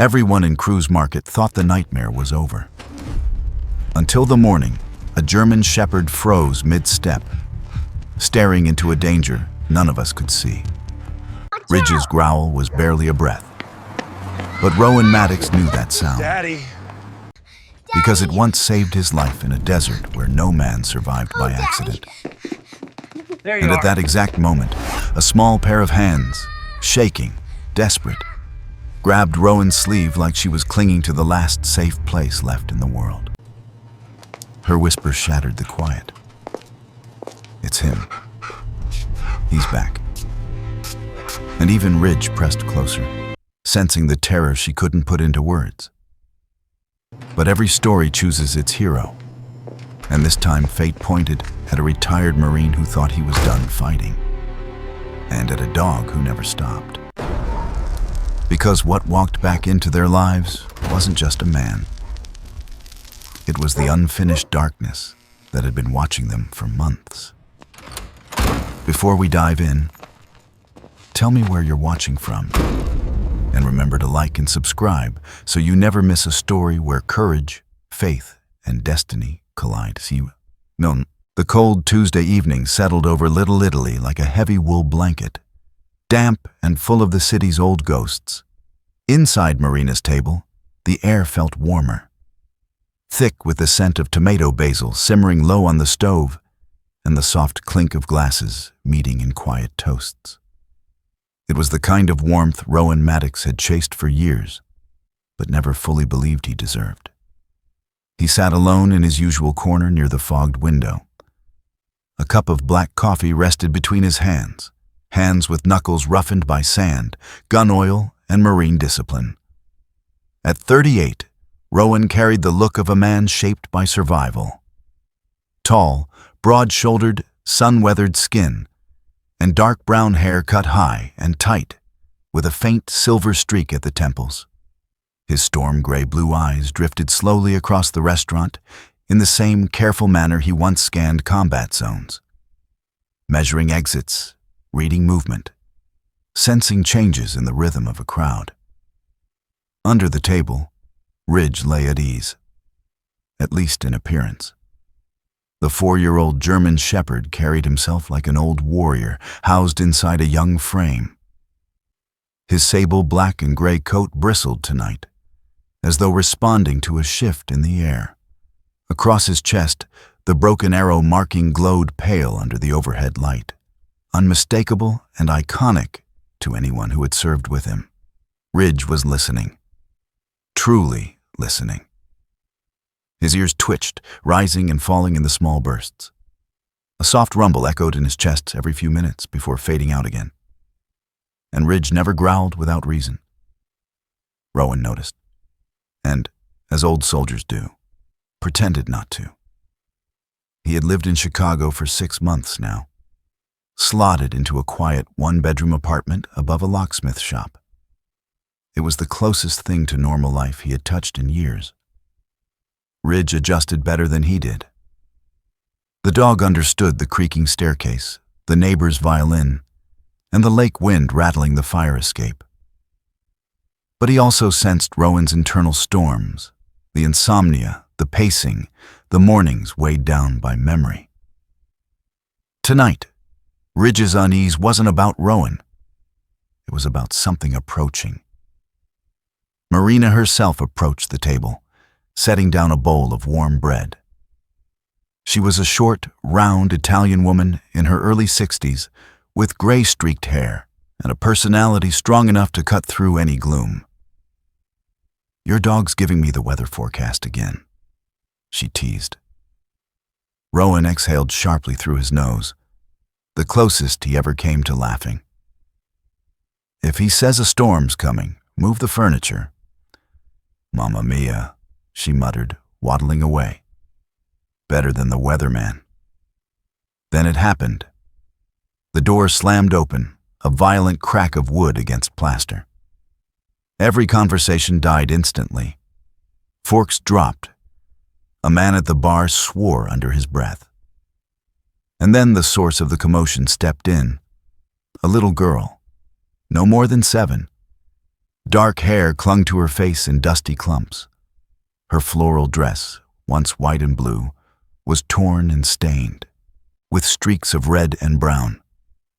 Everyone in Cruise Market thought the nightmare was over. Until the morning, a German shepherd froze mid-step, staring into a danger none of us could see. Ridge's growl was barely a breath. But Rowan Maddox knew that sound. Daddy! Because it once saved his life in a desert where no man survived by accident. There you And are. at that exact moment, a small pair of hands, shaking, desperate, grabbed Rowan's sleeve like she was clinging to the last safe place left in the world. Her whisper shattered the quiet. It's him. He's back. And even Ridge pressed closer, sensing the terror she couldn't put into words. But every story chooses its hero. And this time fate pointed at a retired Marine who thought he was done fighting. And at a dog who never stopped. Because what walked back into their lives wasn't just a man. It was the unfinished darkness that had been watching them for months. Before we dive in, tell me where you're watching from. And remember to like and subscribe so you never miss a story where courage, faith, and destiny collide. The cold Tuesday evening settled over Little Italy like a heavy wool blanket, damp and full of the city's old ghosts. Inside Marina's table, the air felt warmer, thick with the scent of tomato basil simmering low on the stove and the soft clink of glasses meeting in quiet toasts. It was the kind of warmth Rowan Maddox had chased for years, but never fully believed he deserved. He sat alone in his usual corner near the fogged window. A cup of black coffee rested between his hands with knuckles roughened by sand, gun oil, and Marine discipline. At 38, Rowan carried the look of a man shaped by survival. Tall, broad-shouldered, sun-weathered skin, and dark brown hair cut high and tight, with a faint silver streak at the temples. His storm-gray blue eyes drifted slowly across the restaurant in the same careful manner he once scanned combat zones, measuring exits, reading movement, sensing changes in the rhythm of a crowd. Under the table, Ridge lay at ease, at least in appearance. The 4-year-old German shepherd carried himself like an old warrior housed inside a young frame. His sable black and gray coat bristled tonight, as though responding to a shift in the air. Across his chest, the broken arrow marking glowed pale under the overhead light, unmistakable and iconic to anyone who had served with him. Ridge was listening, truly listening. His ears twitched, rising and falling in the small bursts. A soft rumble echoed in his chest every few minutes before fading out again. And Ridge never growled without reason. Rowan noticed, and, as old soldiers do, pretended not to. He had lived in Chicago for 6 months now, slotted into a quiet one-bedroom apartment above a locksmith shop. It was the closest thing to normal life he had touched in years. Ridge adjusted better than he did. The dog understood the creaking staircase, the neighbor's violin, and the lake wind rattling the fire escape. But he also sensed Rowan's internal storms, the insomnia, the pacing, the mornings weighed down by memory. Tonight, Ridge's unease wasn't about Rowan. It was about something approaching. Marina herself approached the table, setting down a bowl of warm bread. She was a short, round Italian woman in her early 60s with gray-streaked hair and a personality strong enough to cut through any gloom. "Your dog's giving me the weather forecast again," she teased. Rowan exhaled sharply through his nose, the closest he ever came to laughing. "If he says a storm's coming, move the furniture." "Mamma mia," she muttered, waddling away. Better than the weatherman. Then it happened. The door slammed open, a violent crack of wood against plaster. Every conversation died instantly. Forks dropped. A man at the bar swore under his breath. And then the source of the commotion stepped in. A little girl, no more than 7, Dark hair clung to her face in dusty clumps. Her floral dress, once white and blue, was torn and stained, with streaks of red and brown.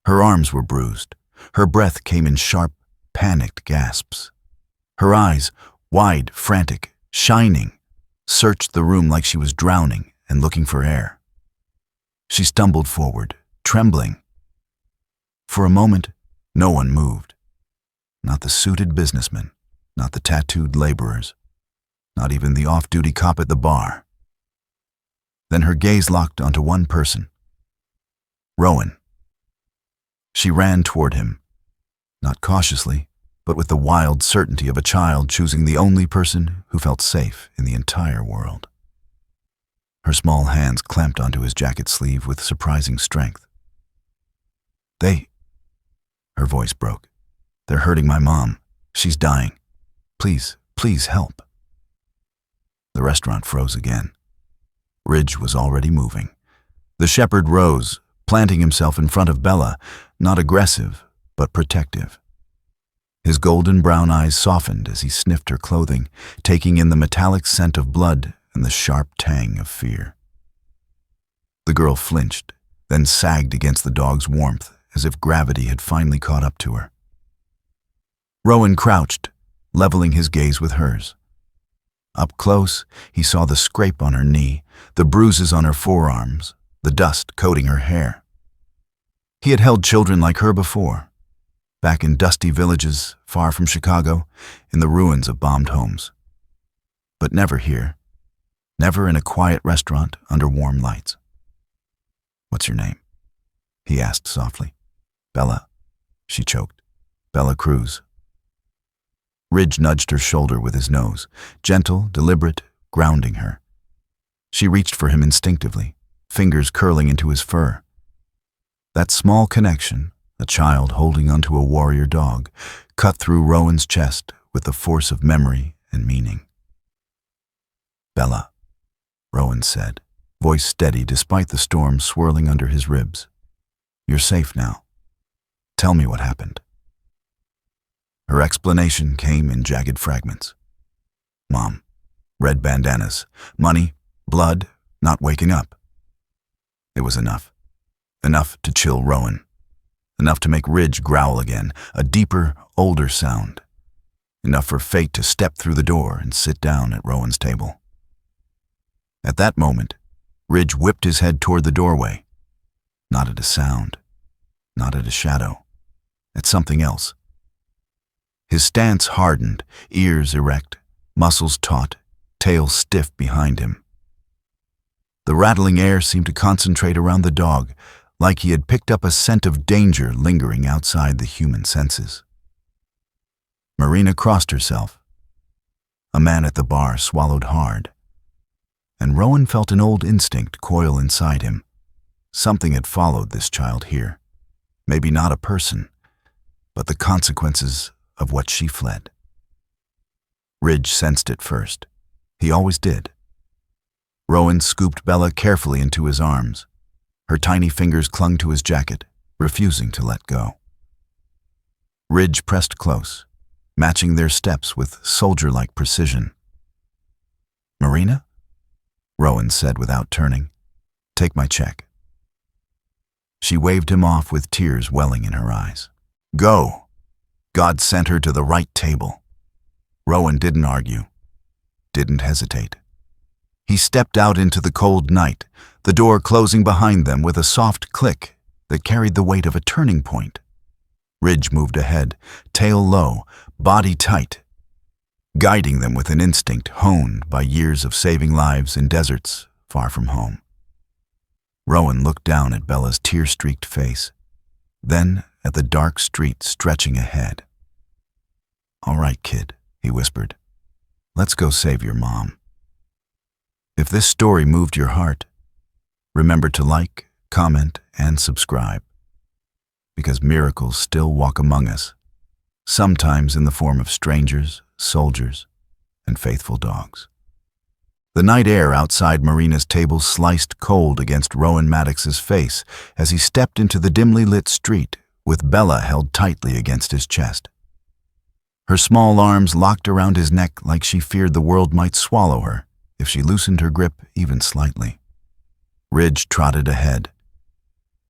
Her arms were bruised. Her breath came in sharp, panicked gasps. Her eyes, wide, frantic, shining, searched the room like she was drowning and looking for air. She stumbled forward, trembling. For a moment, no one moved. Not the suited businessman, not the tattooed laborers, not even the off-duty cop at the bar. Then her gaze locked onto one person, Rowan. She ran toward him, not cautiously, but with the wild certainty of a child choosing the only person who felt safe in the entire world. Her small hands clamped onto his jacket sleeve with surprising strength. Her voice broke. "They're hurting my mom. She's dying. Please, please help." The restaurant froze again. Ridge was already moving. The shepherd rose, planting himself in front of Bella, not aggressive, but protective. His golden brown eyes softened as he sniffed her clothing, taking in the metallic scent of blood and the sharp tang of fear. The girl flinched, then sagged against the dog's warmth, as if gravity had finally caught up to her. Rowan crouched, leveling his gaze with hers. Up close, he saw the scrape on her knee, the bruises on her forearms, the dust coating her hair. He had held children like her before, back in dusty villages far from Chicago, in the ruins of bombed homes. But never here, never in a quiet restaurant under warm lights. "What's your name?" he asked softly. "Bella," she choked. "Bella Cruz." Ridge nudged her shoulder with his nose, gentle, deliberate, grounding her. She reached for him instinctively, fingers curling into his fur. That small connection, a child holding onto a warrior dog, cut through Rowan's chest with the force of memory and meaning. "Bella," Rowan said, voice steady despite the storm swirling under his ribs. "You're safe now. Tell me what happened." Her explanation came in jagged fragments. Mom, red bandanas, money, blood, not waking up. It was enough. Enough to chill Rowan. Enough to make Ridge growl again, a deeper, older sound. Enough for fate to step through the door and sit down at Rowan's table. At that moment, Ridge whipped his head toward the doorway. Not at a sound, not at a shadow, at something else. His stance hardened, ears erect, muscles taut, tail stiff behind him. The rattling air seemed to concentrate around the dog, like he had picked up a scent of danger lingering outside the human senses. Marina crossed herself. A man at the bar swallowed hard, and Rowan felt an old instinct coil inside him. Something had followed this child here. Maybe not a person, but the consequences of what she fled. Ridge sensed it first. He always did. Rowan scooped Bella carefully into his arms. Her tiny fingers clung to his jacket, refusing to let go. Ridge pressed close, matching their steps with soldier-like precision. "Marina?" Rowan said without turning. "Take my check." She waved him off with tears welling in her eyes. "Go." God sent her to the right table. Rowan didn't argue, didn't hesitate. He stepped out into the cold night, the door closing behind them with a soft click that carried the weight of a turning point. Ridge moved ahead, tail low, body tight, guiding them with an instinct honed by years of saving lives in deserts far from home. Rowan looked down at Bella's tear-streaked face, then at the dark street stretching ahead. "All right, kid," he whispered. "Let's go save your mom." If this story moved your heart, remember to like, comment, and subscribe, because miracles still walk among us, sometimes in the form of strangers, soldiers, and faithful dogs. The night air outside Marina's table sliced cold against Rowan Maddox's face as he stepped into the dimly lit street with Bella held tightly against his chest. Her small arms locked around his neck like she feared the world might swallow her if she loosened her grip even slightly. Ridge trotted ahead,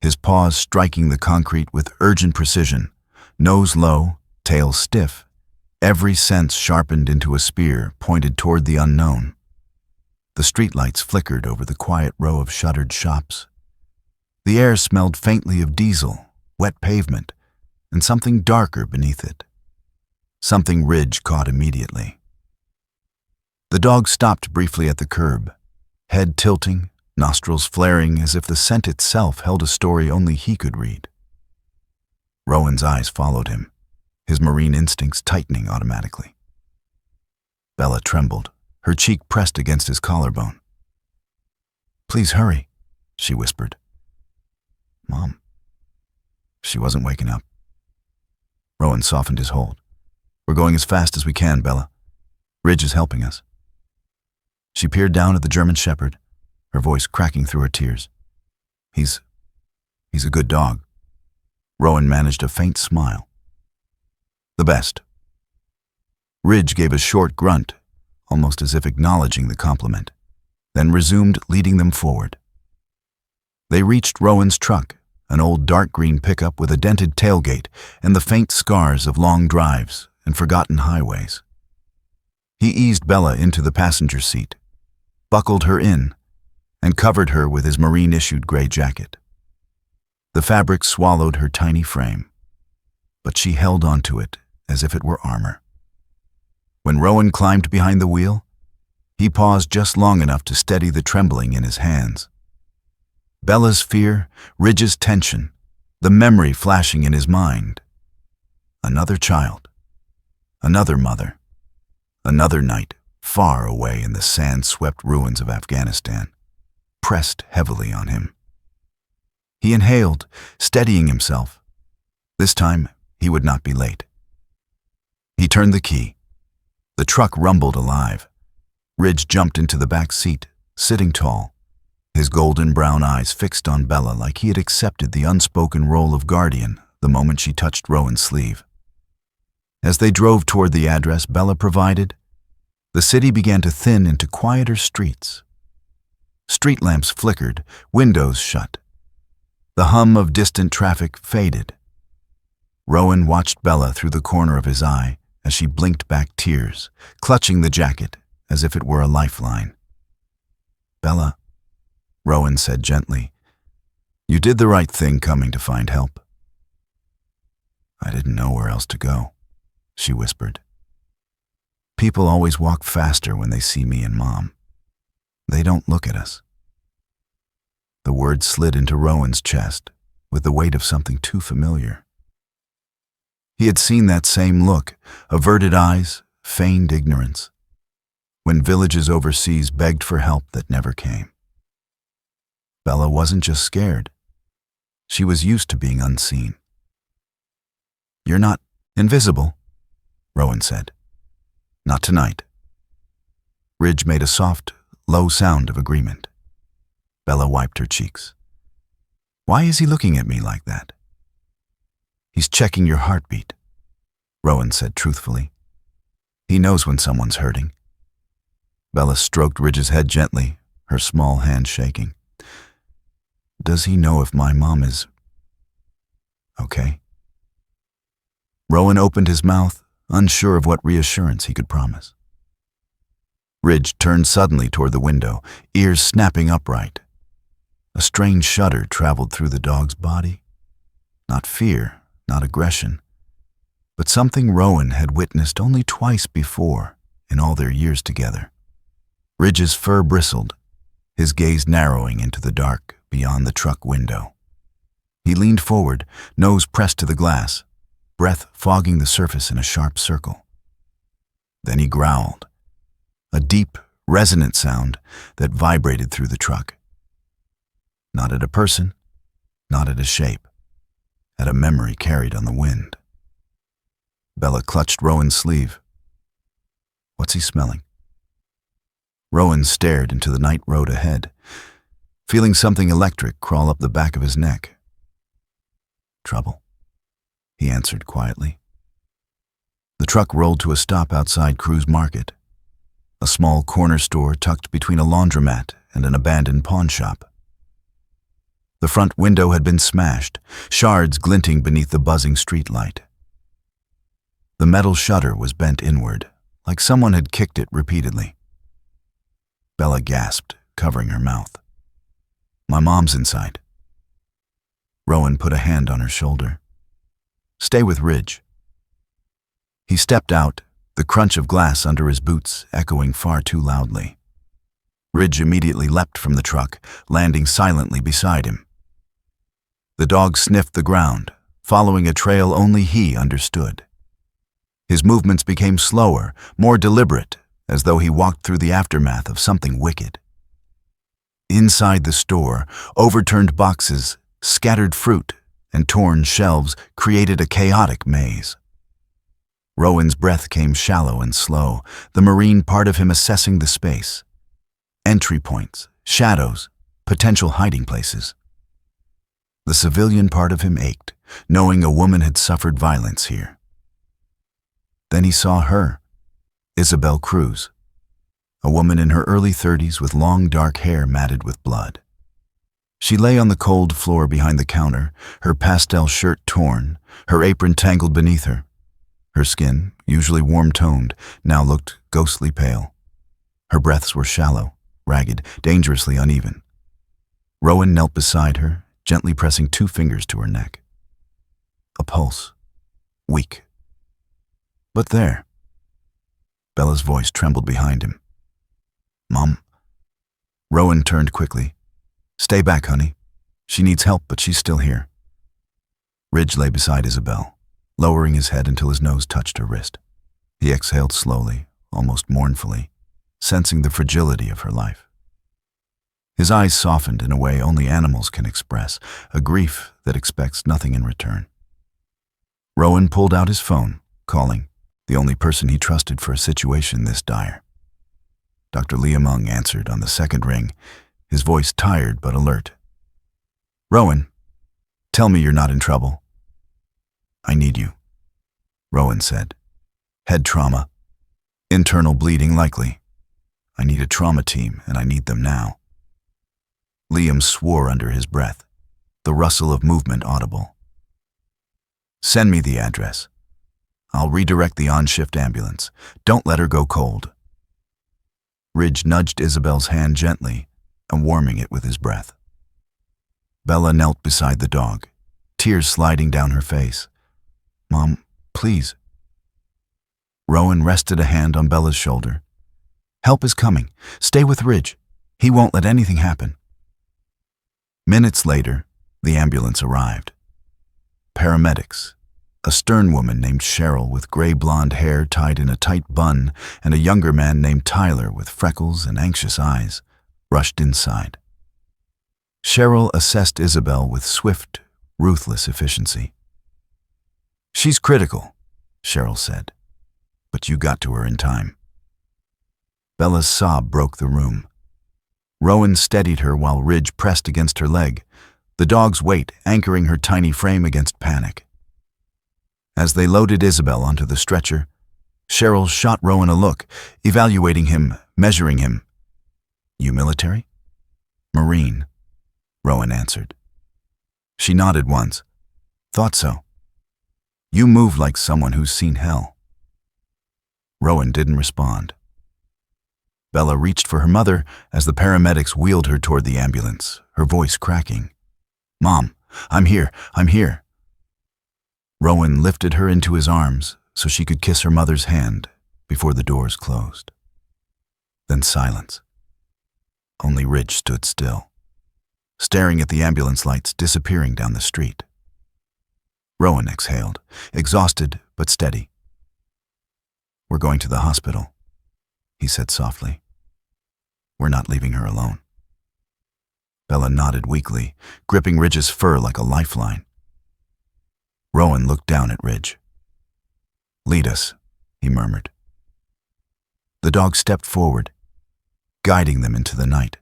his paws striking the concrete with urgent precision, nose low, tail stiff, every sense sharpened into a spear pointed toward the unknown. The streetlights flickered over the quiet row of shuttered shops. The air smelled faintly of diesel, wet pavement, and something darker beneath it. Something Ridge caught immediately. The dog stopped briefly at the curb, head tilting, nostrils flaring as if the scent itself held a story only he could read. Rowan's eyes followed him, his marine instincts tightening automatically. Bella trembled, her cheek pressed against his collarbone. "Please hurry," she whispered. "Mom." She wasn't waking up. Rowan softened his hold. "We're going as fast as we can, Bella. Ridge is helping us." She peered down at the German shepherd, her voice cracking through her tears. He's a good dog." Rowan managed a faint smile. "The best." Ridge gave a short grunt, almost as if acknowledging the compliment, then resumed leading them forward. They reached Rowan's truck, an old dark green pickup with a dented tailgate and the faint scars of long drives and forgotten highways. He eased Bella into the passenger seat, buckled her in, and covered her with his marine-issued gray jacket. The fabric swallowed her tiny frame, but she held onto it as if it were armor. When Rowan climbed behind the wheel, he paused just long enough to steady the trembling in his hands. Bella's fear, Ridge's tension, the memory flashing in his mind. Another child, another mother, another night far away in the sand-swept ruins of Afghanistan, pressed heavily on him. He inhaled, steadying himself. This time, he would not be late. He turned the key. The truck rumbled alive. Ridge jumped into the back seat, sitting tall, his golden brown eyes fixed on Bella like he had accepted the unspoken role of guardian the moment she touched Rowan's sleeve. As they drove toward the address Bella provided, the city began to thin into quieter streets. Street lamps flickered, windows shut. The hum of distant traffic faded. Rowan watched Bella through the corner of his eye as she blinked back tears, clutching the jacket as if it were a lifeline. "Bella," Rowan said gently, "you did the right thing coming to find help." "I didn't know where else to go," she whispered. "People always walk faster when they see me and Mom. They don't look at us." The word slid into Rowan's chest with the weight of something too familiar. He had seen that same look, averted eyes, feigned ignorance, when villages overseas begged for help that never came. Bella wasn't just scared. She was used to being unseen. "You're not invisible," Rowan said. "Not tonight." Ridge made a soft, low sound of agreement. Bella wiped her cheeks. "Why is he looking at me like that?" "He's checking your heartbeat," Rowan said truthfully. "He knows when someone's hurting." Bella stroked Ridge's head gently, her small hand shaking. "Does he know if my mom is okay?" Rowan opened his mouth, unsure of what reassurance he could promise. Ridge turned suddenly toward the window, ears snapping upright. A strange shudder traveled through the dog's body. Not fear, not aggression, but something Rowan had witnessed only twice before in all their years together. Ridge's fur bristled, his gaze narrowing into the dark beyond the truck window. He leaned forward, nose pressed to the glass, breath fogging the surface in a sharp circle. Then he growled, a deep, resonant sound that vibrated through the truck. Not at a person, not at a shape, at a memory carried on the wind. Bella clutched Rowan's sleeve. "What's he smelling?" Rowan stared into the night road ahead, feeling something electric crawl up the back of his neck. "Trouble," he answered quietly. The truck rolled to a stop outside Cruz Market, a small corner store tucked between a laundromat and an abandoned pawn shop. The front window had been smashed, shards glinting beneath the buzzing streetlight. The metal shutter was bent inward, like someone had kicked it repeatedly. Bella gasped, covering her mouth. "My mom's inside." Rowan put a hand on her shoulder. "Stay with Ridge." He stepped out, the crunch of glass under his boots echoing far too loudly. Ridge immediately leapt from the truck, landing silently beside him. The dog sniffed the ground, following a trail only he understood. His movements became slower, more deliberate, as though he walked through the aftermath of something wicked. Inside the store, overturned boxes, scattered fruit, and torn shelves created a chaotic maze. Rowan's breath came shallow and slow, the marine part of him assessing the space. Entry points, shadows, potential hiding places. The civilian part of him ached, knowing a woman had suffered violence here. Then he saw her, Isabel Cruz, a woman in her early 30s with long dark hair matted with blood. She lay on the cold floor behind the counter, her pastel shirt torn, her apron tangled beneath her. Her skin, usually warm-toned, now looked ghostly pale. Her breaths were shallow, ragged, dangerously uneven. Rowan knelt beside her, gently pressing 2 fingers to her neck. A pulse, weak. But there. Bella's voice trembled behind him. "Mom." Rowan turned quickly. "Stay back, honey. She needs help, but she's still here." Ridge lay beside Isabel, lowering his head until his nose touched her wrist. He exhaled slowly, almost mournfully, sensing the fragility of her life. His eyes softened in a way only animals can express, a grief that expects nothing in return. Rowan pulled out his phone, calling, the only person he trusted for a situation this dire. Dr. Liamung answered on the second ring, his voice tired but alert. "Rowan, tell me you're not in trouble." "I need you," Rowan said. "Head trauma. Internal bleeding likely. I need a trauma team, and I need them now." Liam swore under his breath, the rustle of movement audible. "Send me the address. I'll redirect the on-shift ambulance. Don't let her go cold." Ridge nudged Isabel's hand gently, and warming it with his breath. Bella knelt beside the dog, tears sliding down her face. "Mom, please." Rowan rested a hand on Bella's shoulder. "Help is coming. Stay with Ridge. He won't let anything happen." Minutes later, the ambulance arrived. Paramedics, a stern woman named Cheryl with gray blonde hair tied in a tight bun, and a younger man named Tyler with freckles and anxious eyes, rushed inside. Cheryl assessed Isabel with swift, ruthless efficiency. "She's critical," Cheryl said, "but you got to her in time." Bella's sob broke the room. Rowan steadied her while Ridge pressed against her leg, the dog's weight anchoring her tiny frame against panic. As they loaded Isabel onto the stretcher, Cheryl shot Rowan a look, evaluating him, measuring him. "You military?" "Marine," Rowan answered. She nodded once. "Thought so. You move like someone who's seen hell." Rowan didn't respond. Bella reached for her mother as the paramedics wheeled her toward the ambulance, her voice cracking. "Mom, I'm here, I'm here." Rowan lifted her into his arms so she could kiss her mother's hand before the doors closed. Then silence. Only Ridge stood still, staring at the ambulance lights disappearing down the street. Rowan exhaled, exhausted but steady. "We're going to the hospital," he said softly. "We're not leaving her alone." Bella nodded weakly, gripping Ridge's fur like a lifeline. Rowan looked down at Ridge. "Lead us," he murmured. The dog stepped forward, guiding them into the night.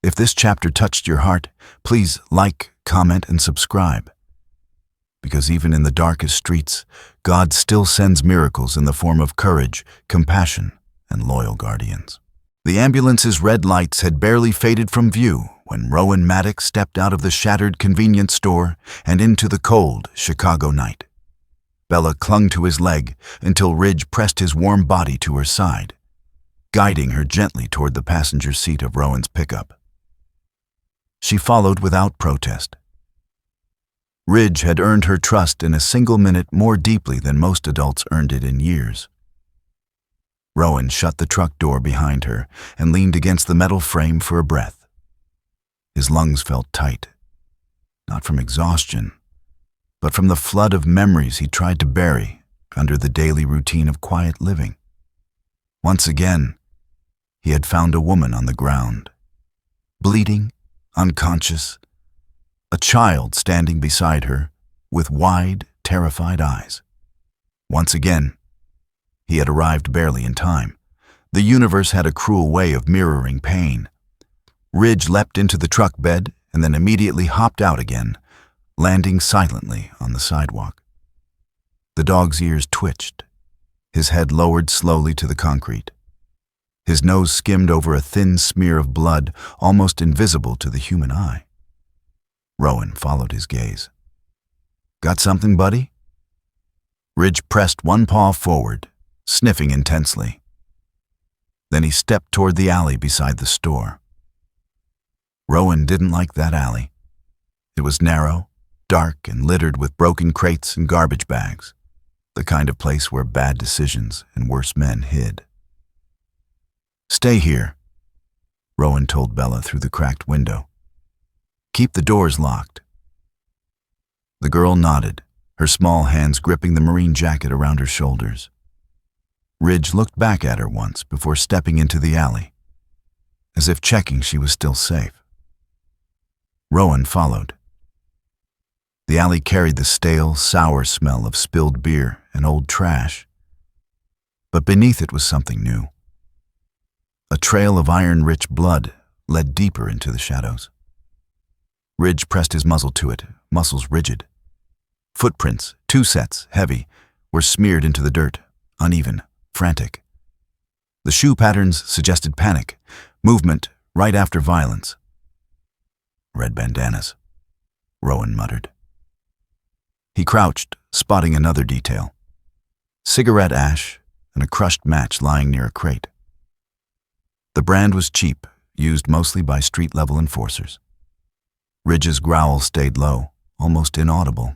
If this chapter touched your heart, please like, comment, and subscribe. because even in the darkest streets, God still sends miracles in the form of courage, compassion, and loyal guardians. The ambulance's red lights had barely faded from view when Rowan Maddox stepped out of the shattered convenience store and into the cold Chicago night. Bella clung to his leg until Ridge pressed his warm body to her side, guiding her gently toward the passenger seat of Rowan's pickup. She followed without protest. Ridge had earned her trust in a single minute more deeply than most adults earned it in years. Rowan shut the truck door behind her and leaned against the metal frame for a breath. His lungs felt tight, not from exhaustion, but from the flood of memories he tried to bury under the daily routine of quiet living. Once again, he had found a woman on the ground, bleeding, unconscious, a child standing beside her with wide, terrified eyes. Once again, he had arrived barely in time. The universe had a cruel way of mirroring pain. Ridge leapt into the truck bed and then immediately hopped out again, landing silently on the sidewalk. The dog's ears twitched. His head lowered slowly to the concrete. His nose skimmed over a thin smear of blood, almost invisible to the human eye. Rowan followed his gaze. "Got something, buddy?" Ridge pressed one paw forward, sniffing intensely. Then he stepped toward the alley beside the store. Rowan didn't like that alley. It was narrow, dark, and littered with broken crates and garbage bags, the kind of place where bad decisions and worse men hid. "Stay here," Rowan told Bella through the cracked window. "Keep the doors locked." The girl nodded, her small hands gripping the marine jacket around her shoulders. Ridge looked back at her once before stepping into the alley, as if checking she was still safe. Rowan followed. The alley carried the stale, sour smell of spilled beer and old trash, but beneath it was something new. A trail of iron-rich blood led deeper into the shadows. Ridge pressed his muzzle to it, muscles rigid. Footprints, 2 sets, heavy, were smeared into the dirt, uneven, frantic. The shoe patterns suggested panic, movement right after violence. "Red bandanas," Rowan muttered. He crouched, spotting another detail: cigarette ash and a crushed match lying near a crate. The brand was cheap, used mostly by street-level enforcers. Ridge's growl stayed low, almost inaudible,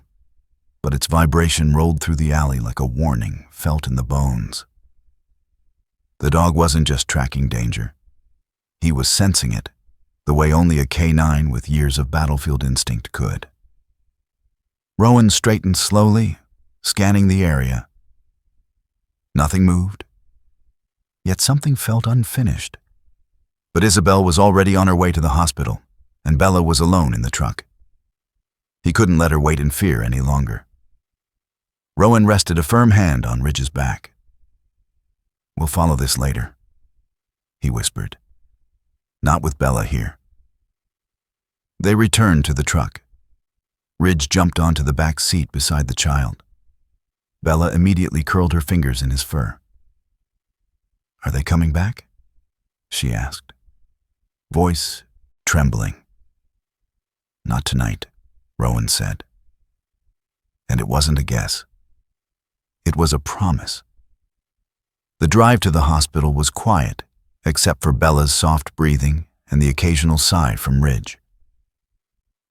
but its vibration rolled through the alley like a warning felt in the bones. The dog wasn't just tracking danger. He was sensing it, the way only a canine with years of battlefield instinct could. Rowan straightened slowly, scanning the area. Nothing moved, yet something felt unfinished. But Isabel was already on her way to the hospital, and Bella was alone in the truck. He couldn't let her wait in fear any longer. Rowan rested a firm hand on Ridge's back. "We'll follow this later," he whispered. "Not with Bella here." They returned to the truck. Ridge jumped onto the back seat beside the child. Bella immediately curled her fingers in his fur. "Are they coming back?" she asked, voice trembling. "Not tonight," Rowan said. And it wasn't a guess. It was a promise. The drive to the hospital was quiet, except for Bella's soft breathing and the occasional sigh from Ridge.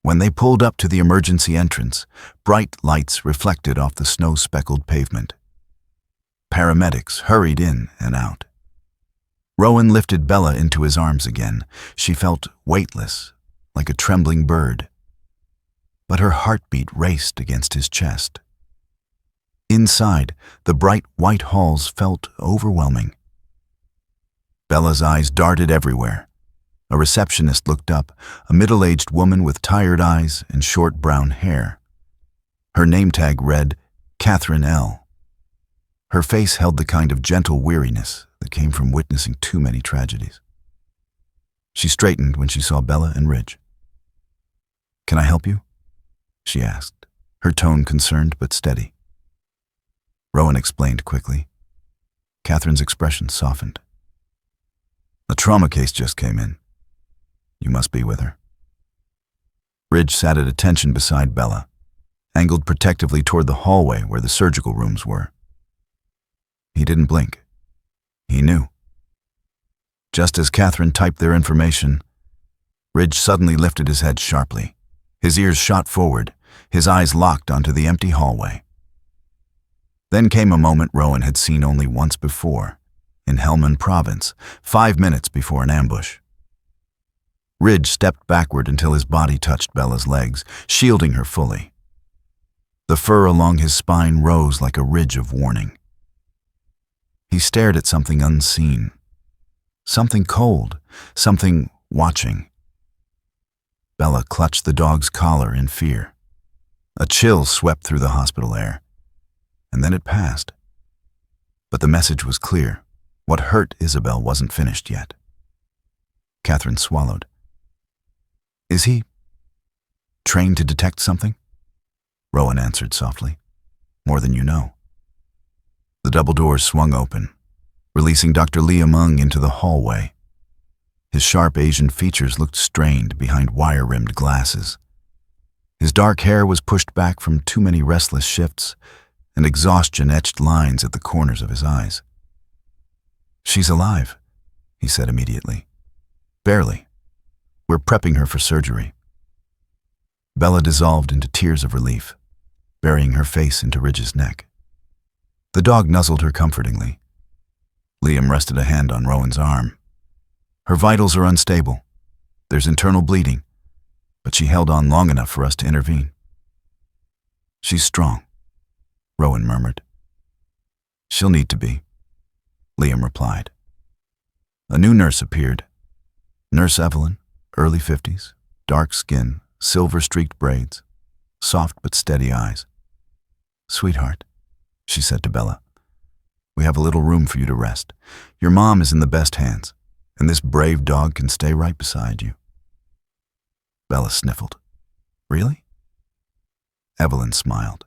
When they pulled up to the emergency entrance, bright lights reflected off the snow-speckled pavement. Paramedics hurried in and out. Rowan lifted Bella into his arms again. She felt weightless, like a trembling bird. But her heartbeat raced against his chest. Inside, the bright white halls felt overwhelming. Bella's eyes darted everywhere. A receptionist looked up, a middle-aged woman with tired eyes and short brown hair. Her name tag read, Catherine L. Her face held the kind of gentle weariness that came from witnessing too many tragedies. She straightened when she saw Bella and Ridge. "Can I help you?" she asked, her tone concerned but steady. Rowan explained quickly. Catherine's expression softened. A trauma case just came in. You must be with her. Ridge sat at attention beside Bella, angled protectively toward the hallway where the surgical rooms were. He didn't blink. He knew. Just as Catherine typed their information, Ridge suddenly lifted his head sharply. His ears shot forward, his eyes locked onto the empty hallway. Then came a moment Rowan had seen only once before, in Helmand Province, 5 minutes before an ambush. Ridge stepped backward until his body touched Bella's legs, shielding her fully. The fur along his spine rose like a ridge of warning. He stared at something unseen, something cold, something watching. Bella clutched the dog's collar in fear. A chill swept through the hospital air, and then it passed. But the message was clear. What hurt Isabel wasn't finished yet. Catherine swallowed. Is he trained to detect something? Rowan answered softly. More than you know. The double doors swung open, releasing Dr. Liam Ung into the hallway. His sharp Asian features looked strained behind wire-rimmed glasses. His dark hair was pushed back from too many restless shifts, and exhaustion etched lines at the corners of his eyes. She's alive, he said immediately. Barely. We're prepping her for surgery. Bella dissolved into tears of relief, burying her face into Ridge's neck. The dog nuzzled her comfortingly. Liam rested a hand on Rowan's arm. Her vitals are unstable. There's internal bleeding, but she held on long enough for us to intervene. She's strong, Rowan murmured. She'll need to be, Liam replied. A new nurse appeared. Nurse Evelyn, early 50s, dark skin, silver-streaked braids, soft but steady eyes. Sweetheart, she said to Bella, we have a little room for you to rest. Your mom is in the best hands, and this brave dog can stay right beside you. Bella sniffled. Really? Evelyn smiled.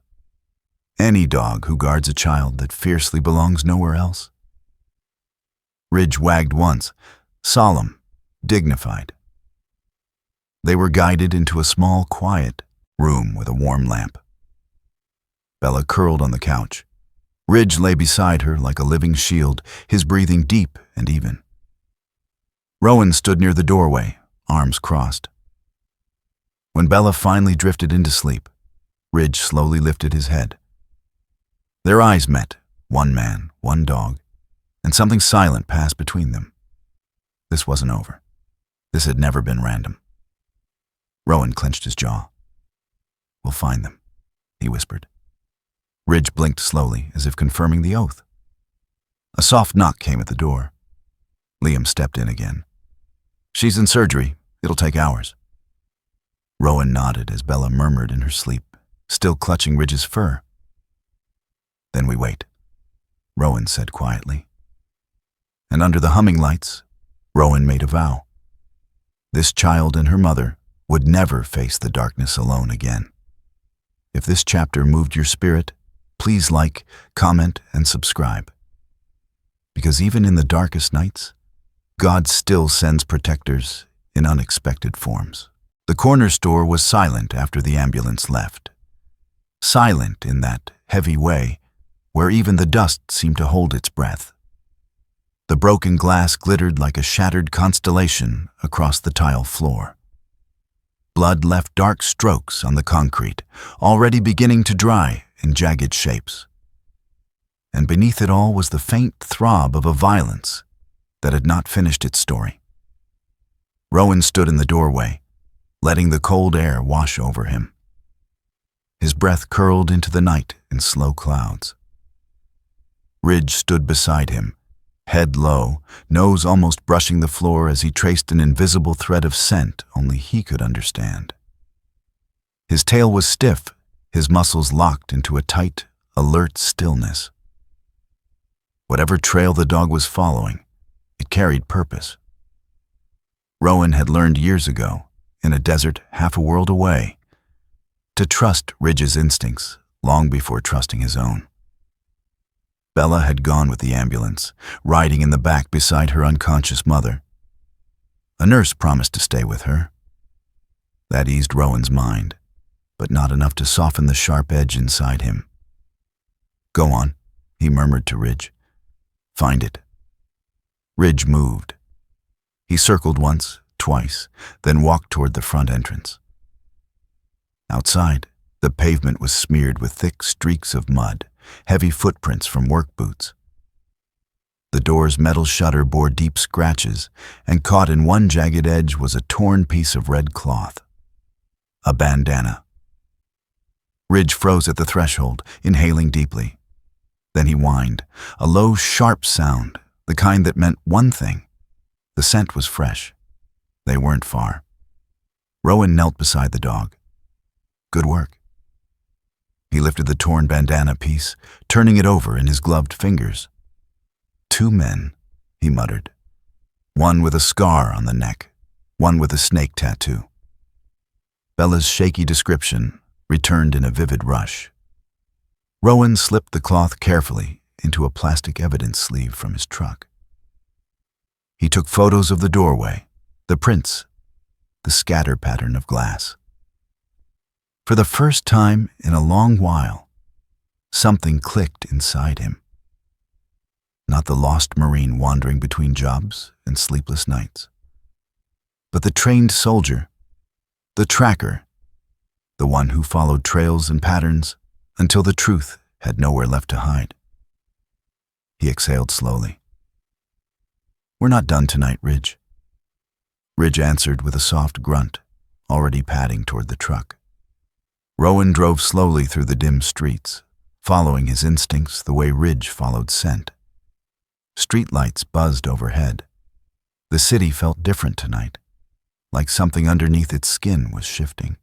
Any dog who guards a child that fiercely belongs nowhere else. Ridge wagged once, solemn, dignified. They were guided into a small, quiet room with a warm lamp. Bella curled on the couch. Ridge lay beside her like a living shield, his breathing deep and even. Rowan stood near the doorway, arms crossed. When Bella finally drifted into sleep, Ridge slowly lifted his head. Their eyes met, one man, one dog, and something silent passed between them. This wasn't over. This had never been random. Rowan clenched his jaw. We'll find them, he whispered. Ridge blinked slowly, as if confirming the oath. A soft knock came at the door. Liam stepped in again. She's in surgery. It'll take hours. Rowan nodded as Bella murmured in her sleep, still clutching Ridge's fur. Then we wait, Rowan said quietly. And under the humming lights, Rowan made a vow. This child and her mother would never face the darkness alone again. If this chapter moved your spirit, please like, comment, and subscribe. Because even in the darkest nights, God still sends protectors in unexpected forms. The corner store was silent after the ambulance left. Silent in that heavy way where even the dust seemed to hold its breath. The broken glass glittered like a shattered constellation across the tile floor. Blood left dark strokes on the concrete, already beginning to dry in jagged shapes. And beneath it all was the faint throb of a violence that had not finished its story. Rowan stood in the doorway, letting the cold air wash over him. His breath curled into the night in slow clouds. Ridge stood beside him, head low, nose almost brushing the floor as he traced an invisible thread of scent only he could understand. His tail was stiff, his muscles locked into a tight, alert stillness. Whatever trail the dog was following, it carried purpose. Rowan had learned years ago, in a desert half a world away, to trust Ridge's instincts long before trusting his own. Bella had gone with the ambulance, riding in the back beside her unconscious mother. A nurse promised to stay with her. That eased Rowan's mind, but not enough to soften the sharp edge inside him. "Go on," he murmured to Ridge. "Find it." Ridge moved. He circled once, twice, then walked toward the front entrance. Outside, the pavement was smeared with thick streaks of mud, heavy footprints from work boots. The door's metal shutter bore deep scratches, and caught in one jagged edge was a torn piece of red cloth. A bandana. Ridge froze at the threshold, inhaling deeply. Then he whined, a low, sharp sound, the kind that meant one thing. The scent was fresh. They weren't far. Rowan knelt beside the dog. "Good work." He lifted the torn bandana piece, turning it over in his gloved fingers. "2 men," he muttered. "One with a scar on the neck, one with a snake tattoo." Bella's shaky description returned in a vivid rush. Rowan slipped the cloth carefully into a plastic evidence sleeve from his truck. He took photos of the doorway, the prints, the scatter pattern of glass. For the first time in a long while, something clicked inside him. Not the lost Marine wandering between jobs and sleepless nights, but the trained soldier, the tracker, the one who followed trails and patterns until the truth had nowhere left to hide. He exhaled slowly. "We're not done tonight, Ridge." Ridge answered with a soft grunt, already padding toward the truck. Rowan drove slowly through the dim streets, following his instincts the way Ridge followed scent. Streetlights buzzed overhead. The city felt different tonight, like something underneath its skin was shifting.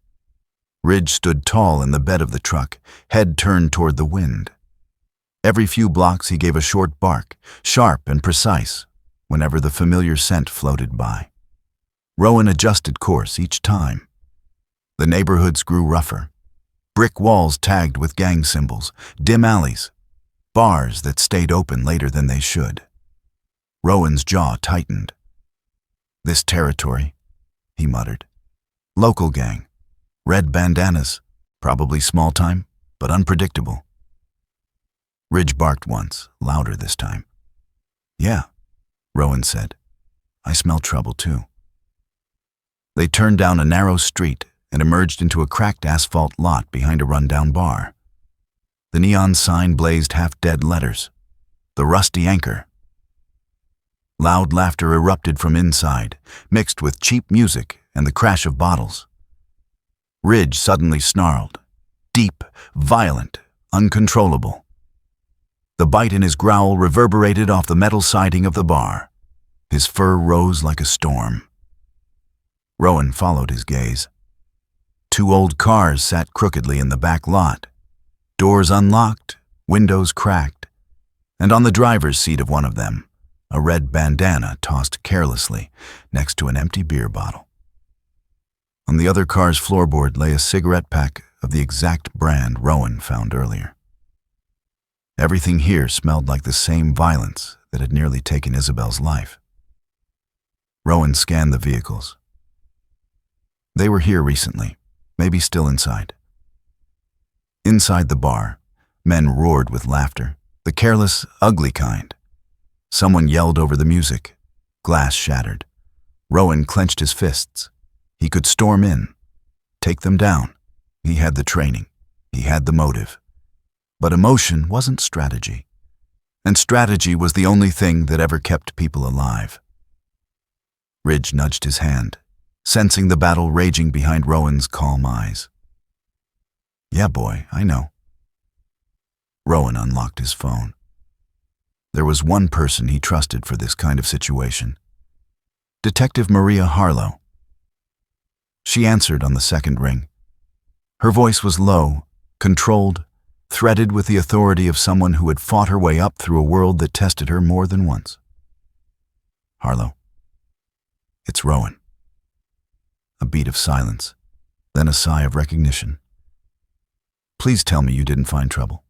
Ridge stood tall in the bed of the truck, head turned toward the wind. Every few blocks he gave a short bark, sharp and precise, whenever the familiar scent floated by. Rowan adjusted course each time. The neighborhoods grew rougher. Brick walls tagged with gang symbols, dim alleys, bars that stayed open later than they should. Rowan's jaw tightened. "This territory," he muttered. "Local gang. Red bandanas. Probably small time, but unpredictable." Ridge barked once, louder this time. "Yeah," Rowan said. "I smell trouble too." They turned down a narrow street and emerged into a cracked asphalt lot behind a rundown bar. The neon sign blazed half-dead letters. "The Rusty Anchor." Loud laughter erupted from inside, mixed with cheap music and the crash of bottles. Ridge suddenly snarled. Deep, violent, uncontrollable. The bite in his growl reverberated off the metal siding of the bar. His fur rose like a storm. Rowan followed his gaze. 2 old cars sat crookedly in the back lot, doors unlocked, windows cracked, and on the driver's seat of one of them, a red bandana tossed carelessly next to an empty beer bottle. On the other car's floorboard lay a cigarette pack of the exact brand Rowan found earlier. Everything here smelled like the same violence that had nearly taken Isabel's life. Rowan scanned the vehicles. They were here recently, maybe still inside. Inside the bar, men roared with laughter, the careless, ugly kind. Someone yelled over the music. Glass shattered. Rowan clenched his fists. He could storm in, take them down. He had the training. He had the motive. But emotion wasn't strategy. And strategy was the only thing that ever kept people alive. Ridge nudged his hand, sensing the battle raging behind Rowan's calm eyes. "Yeah, boy, I know." Rowan unlocked his phone. There was one person he trusted for this kind of situation. Detective Maria Harlow. She answered on the second ring. Her voice was low, controlled, threaded with the authority of someone who had fought her way up through a world that tested her more than once. "Harlow." "It's Rowan." A beat of silence, then a sigh of recognition. Please tell me you didn't find trouble."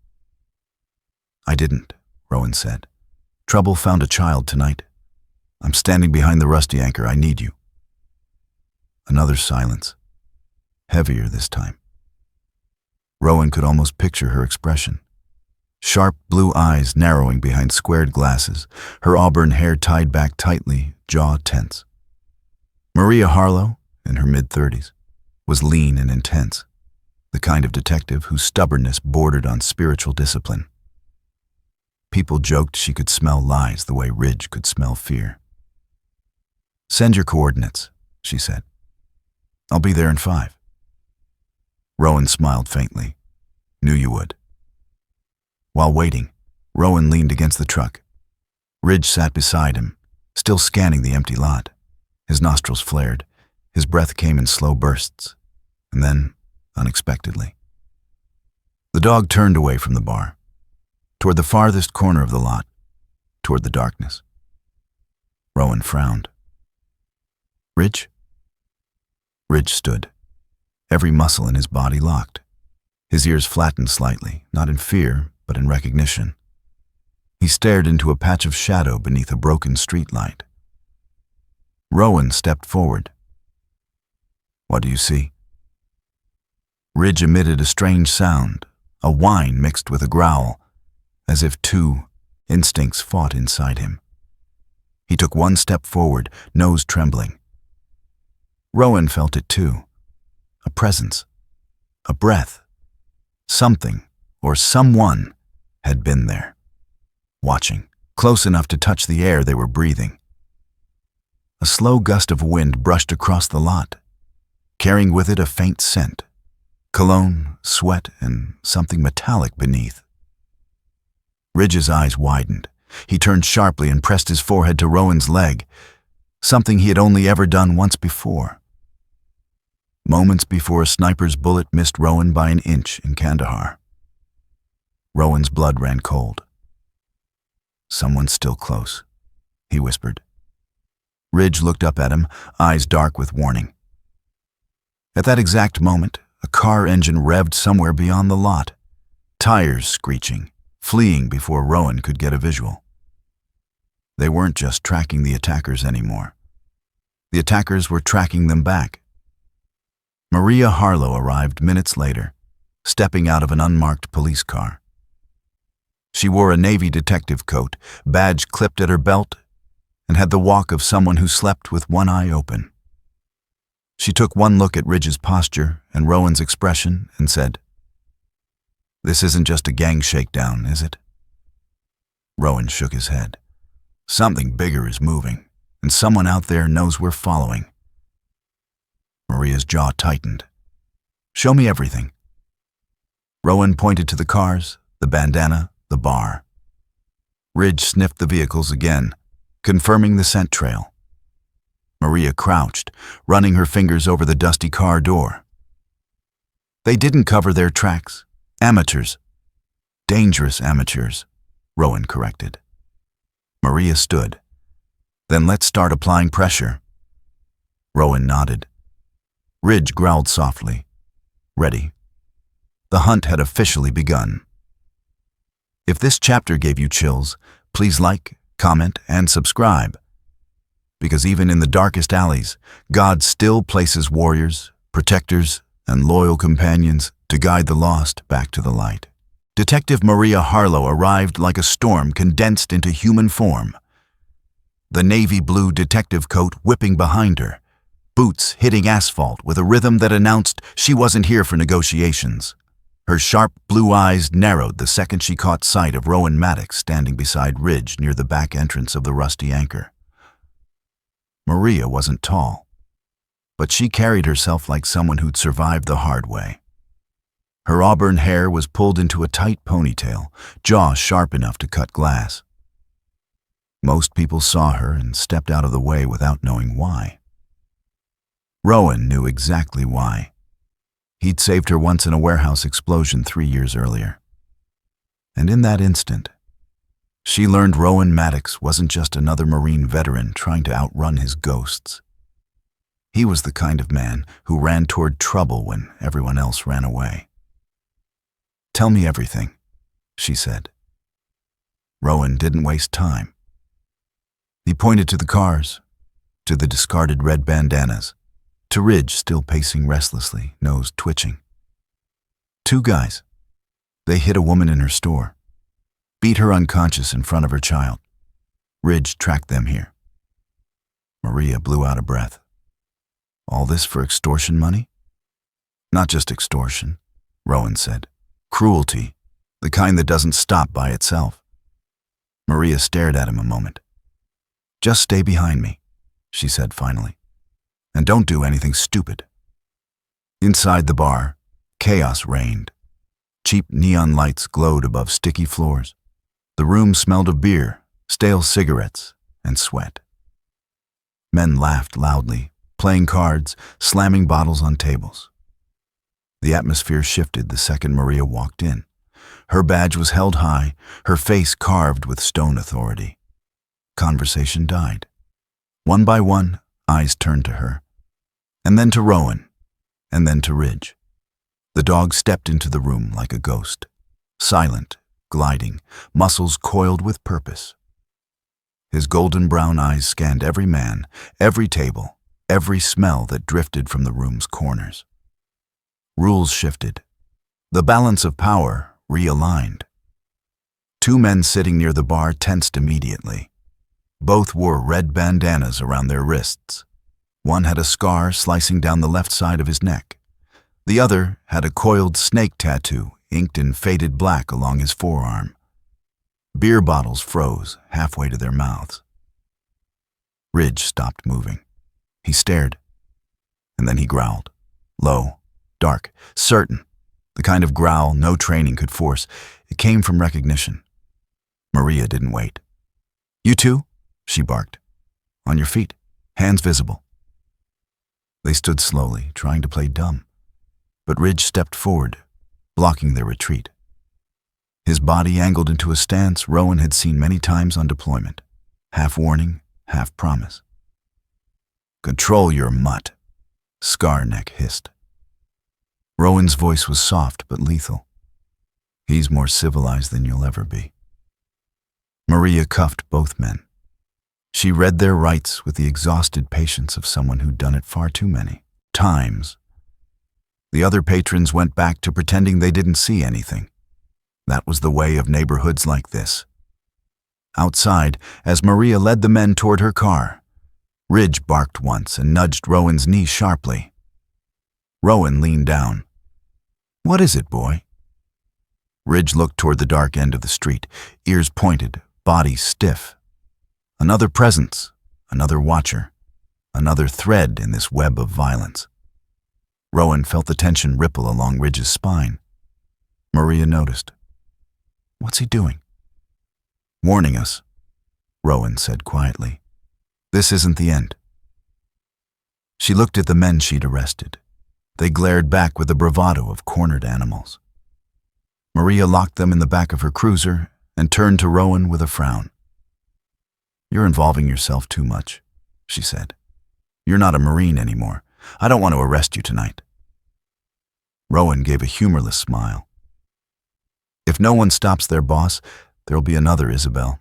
"I didn't," Rowan said. "Trouble found a child tonight. I'm standing behind the rusty anchor. I need you." Another silence, heavier this time. Rowan could almost picture her expression. Sharp blue eyes narrowing behind squared glasses, her auburn hair tied back tightly, jaw tense. Maria Harlow, in her mid-30s, was lean and intense, the kind of detective whose stubbornness bordered on spiritual discipline. People joked she could smell lies the way Ridge could smell fear. "Send your coordinates," she said. "I'll be there in 5. Rowan smiled faintly. "Knew you would." While waiting, Rowan leaned against the truck. Ridge sat beside him, still scanning the empty lot. His nostrils flared. His breath came in slow bursts. And then, unexpectedly, the dog turned away from the bar, toward the farthest corner of the lot, toward the darkness. Rowan frowned. "Ridge?" Ridge stood, every muscle in his body locked. His ears flattened slightly, not in fear, but in recognition. He stared into a patch of shadow beneath a broken street light. Rowan stepped forward. "What do you see?" Ridge emitted a strange sound, a whine mixed with a growl, as if two instincts fought inside him. He took one step forward, nose trembling. Rowan felt it too. A presence, a breath. Something, or someone, had been there, watching, close enough to touch the air they were breathing. A slow gust of wind brushed across the lot, carrying with it a faint scent, cologne, sweat, and something metallic beneath. Ridge's eyes widened. He turned sharply and pressed his forehead to Rowan's leg, something he had only ever done once before. Moments before a sniper's bullet missed Rowan by an inch in Kandahar. Rowan's blood ran cold. "Someone's still close," he whispered. Ridge looked up at him, eyes dark with warning. At that exact moment, a car engine revved somewhere beyond the lot, tires screeching, fleeing before Rowan could get a visual. They weren't just tracking the attackers anymore. The attackers were tracking them back. Maria Harlow arrived minutes later, stepping out of an unmarked police car. She wore a Navy detective coat, badge clipped at her belt, and had the walk of someone who slept with one eye open. She took one look at Ridge's posture and Rowan's expression and said, "This isn't just a gang shakedown, is it?" Rowan shook his head. "Something bigger is moving, and someone out there knows we're following." Maria's jaw tightened. "Show me everything." Rowan pointed to the cars, the bandana, the bar. Ridge sniffed the vehicles again, confirming the scent trail. Maria crouched, running her fingers over the dusty car door. "They didn't cover their tracks. Amateurs. Dangerous amateurs," Rowan corrected. Maria stood. "Then let's start applying pressure." Rowan nodded. Ridge growled softly. "Ready." The hunt had officially begun. If this chapter gave you chills, please like, comment, and subscribe. Because even in the darkest alleys, God still places warriors, protectors, and loyal companions to guide the lost back to the light. Detective Maria Harlow arrived like a storm condensed into human form. The navy blue detective coat whipping behind her, boots hitting asphalt with a rhythm that announced she wasn't here for negotiations. Her sharp blue eyes narrowed the second she caught sight of Rowan Maddox standing beside Ridge near the back entrance of the rusty anchor. Maria wasn't tall, but she carried herself like someone who'd survived the hard way. Her auburn hair was pulled into a tight ponytail, jaw sharp enough to cut glass. Most people saw her and stepped out of the way without knowing why. Rowan knew exactly why. He'd saved her once in a warehouse explosion 3 years earlier. And in that instant, she learned Rowan Maddox wasn't just another Marine veteran trying to outrun his ghosts. He was the kind of man who ran toward trouble when everyone else ran away. Tell me everything, she said. Rowan didn't waste time. He pointed to the cars, to the discarded red bandanas, to Ridge still pacing restlessly, nose twitching. Two guys. They hit a woman in her store, beat her unconscious in front of her child. Ridge tracked them here. Maria blew out a breath. All this for extortion money? Not just extortion, Rowan said. Cruelty, the kind that doesn't stop by itself. Maria stared at him a moment. Just stay behind me, she said finally. And don't do anything stupid. Inside the bar, chaos reigned. Cheap neon lights glowed above sticky floors. The room smelled of beer, stale cigarettes, and sweat. Men laughed loudly, playing cards, slamming bottles on tables. The atmosphere shifted the second Maria walked in. Her badge was held high, her face carved with stone authority. Conversation died. One by one, eyes turned to her, and then to Rowan, and then to Ridge. The dog stepped into the room like a ghost, silent, gliding, muscles coiled with purpose. His golden brown eyes scanned every man, every table, every smell that drifted from the room's corners. Rules shifted. The balance of power realigned. Two men sitting near the bar tensed immediately. Both wore red bandanas around their wrists. One had a scar slicing down the left side of his neck. The other had a coiled snake tattoo inked in faded black along his forearm. Beer bottles froze halfway to their mouths. Ridge stopped moving. He stared, and then he growled. Low, dark, certain. The kind of growl no training could force. It came from recognition. Maria didn't wait. You two? She barked. On your feet, hands visible. They stood slowly, trying to play dumb. But Ridge stepped forward, blocking their retreat. His body angled into a stance Rowan had seen many times on deployment, half warning, half promise. Control your mutt, Scarneck hissed. Rowan's voice was soft but lethal. He's more civilized than you'll ever be. Maria cuffed both men. She read their rights with the exhausted patience of someone who'd done it far too many times. The other patrons went back to pretending they didn't see anything. That was the way of neighborhoods like this. Outside, as Maria led the men toward her car, Ridge barked once and nudged Rowan's knee sharply. Rowan leaned down. What is it, boy? Ridge looked toward the dark end of the street, ears pointed, body stiff. Another presence, another watcher, another thread in this web of violence. Rowan felt the tension ripple along Ridge's spine. Maria noticed. What's he doing? Warning us, Rowan said quietly. This isn't the end. She looked at the men she'd arrested. They glared back with the bravado of cornered animals. Maria locked them in the back of her cruiser and turned to Rowan with a frown. You're involving yourself too much, she said. You're not a Marine anymore. I don't want to arrest you tonight. Rowan gave a humorless smile. If no one stops their boss, there'll be another Isabel,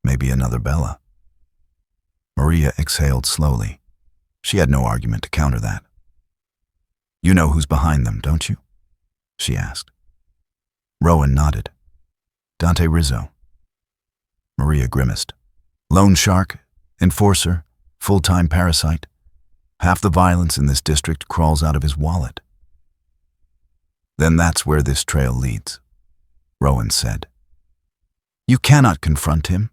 maybe another Bella. Maria exhaled slowly. She had no argument to counter that. You know who's behind them, don't you? She asked. Rowan nodded. Dante Rizzo. Maria grimaced. Loan shark, enforcer, full-time parasite. Half the violence in this district crawls out of his wallet. Then that's where this trail leads, Rowan said. You cannot confront him,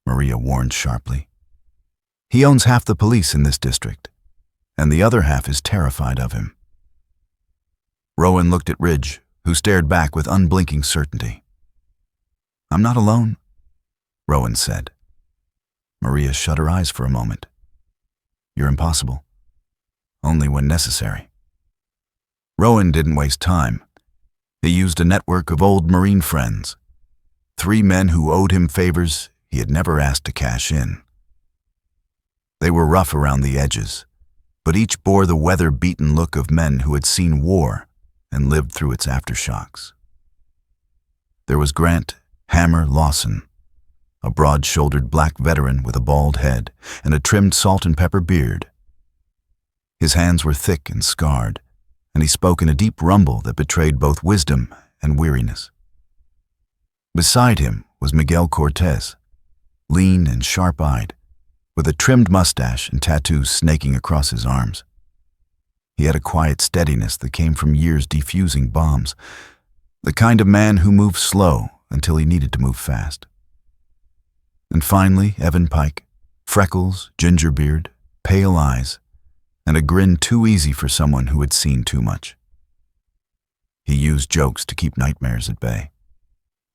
Maria warned sharply. He owns half the police in this district, and the other half is terrified of him. Rowan looked at Ridge, who stared back with unblinking certainty. I'm not alone, Rowan said. Maria shut her eyes for a moment. You're impossible. Only when necessary. Rowan didn't waste time. He used a network of old Marine friends. 3 men who owed him favors he had never asked to cash in. They were rough around the edges, but each bore the weather-beaten look of men who had seen war and lived through its aftershocks. There was Grant Hammer Lawson, a broad-shouldered black veteran with a bald head and a trimmed salt and pepper beard. His hands were thick and scarred, and he spoke in a deep rumble that betrayed both wisdom and weariness. Beside him was Miguel Cortez, lean and sharp-eyed, with a trimmed mustache and tattoos snaking across his arms. He had a quiet steadiness that came from years defusing bombs, the kind of man who moved slow until he needed to move fast. And finally, Evan Pike, freckles, ginger beard, pale eyes, and a grin too easy for someone who had seen too much. He used jokes to keep nightmares at bay,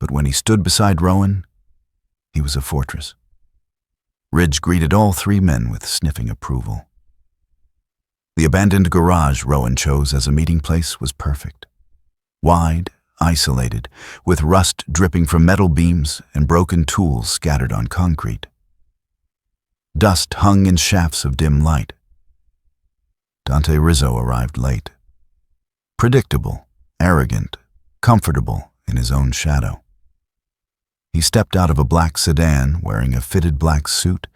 but when he stood beside Rowan, he was a fortress. Ridge greeted all three men with sniffing approval. The abandoned garage Rowan chose as a meeting place was perfect. Wide, isolated, with rust dripping from metal beams and broken tools scattered on concrete. Dust hung in shafts of dim light. Dante Rizzo arrived late. Predictable, arrogant, comfortable in his own shadow. He stepped out of a black sedan wearing a fitted black suit,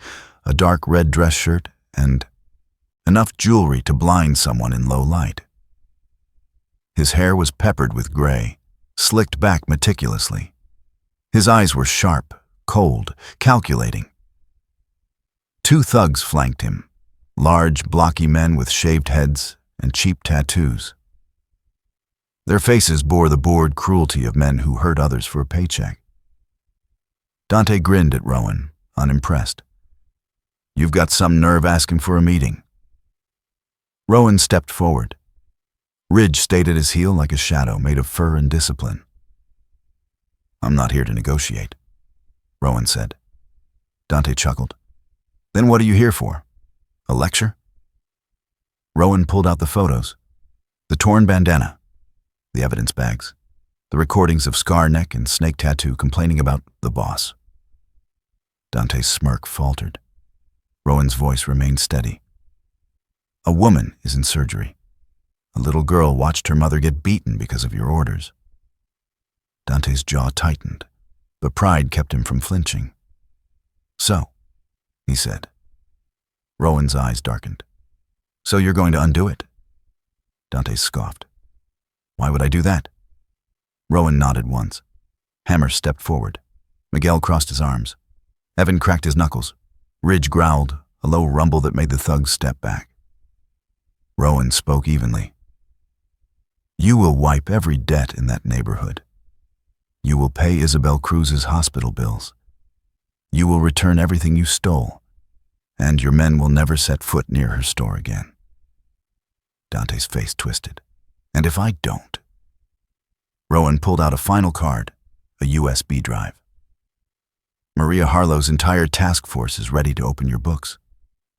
a dark red dress shirt, and enough jewelry to blind someone in low light. His hair was peppered with gray, slicked back meticulously. His eyes were sharp, cold, calculating. Two thugs flanked him, large, blocky men with shaved heads and cheap tattoos. Their faces bore the bored cruelty of men who hurt others for a paycheck. Dante grinned at Rowan, unimpressed. "You've got some nerve asking for a meeting." Rowan stepped forward. Ridge stayed at his heel like a shadow made of fur and discipline. "I'm not here to negotiate," Rowan said. Dante chuckled. "Then what are you here for? A lecture?" Rowan pulled out the photos, the torn bandana, the evidence bags, the recordings of Scar Neck and Snake Tattoo complaining about the boss. Dante's smirk faltered. Rowan's voice remained steady. "A woman is in surgery. A little girl watched her mother get beaten because of your orders." Dante's jaw tightened, but pride kept him from flinching. "So," he said. Rowan's eyes darkened. "So you're going to undo it?" Dante scoffed. "Why would I do that?" Rowan nodded once. Hammer stepped forward. Miguel crossed his arms. Evan cracked his knuckles. Ridge growled, a low rumble that made the thugs step back. Rowan spoke evenly. "You will wipe every debt in that neighborhood. You will pay Isabel Cruz's hospital bills. You will return everything you stole, and your men will never set foot near her store again." Dante's face twisted. "And if I don't?" Rowan pulled out a final card, a USB drive. "Maria Harlow's entire task force is ready to open your books,"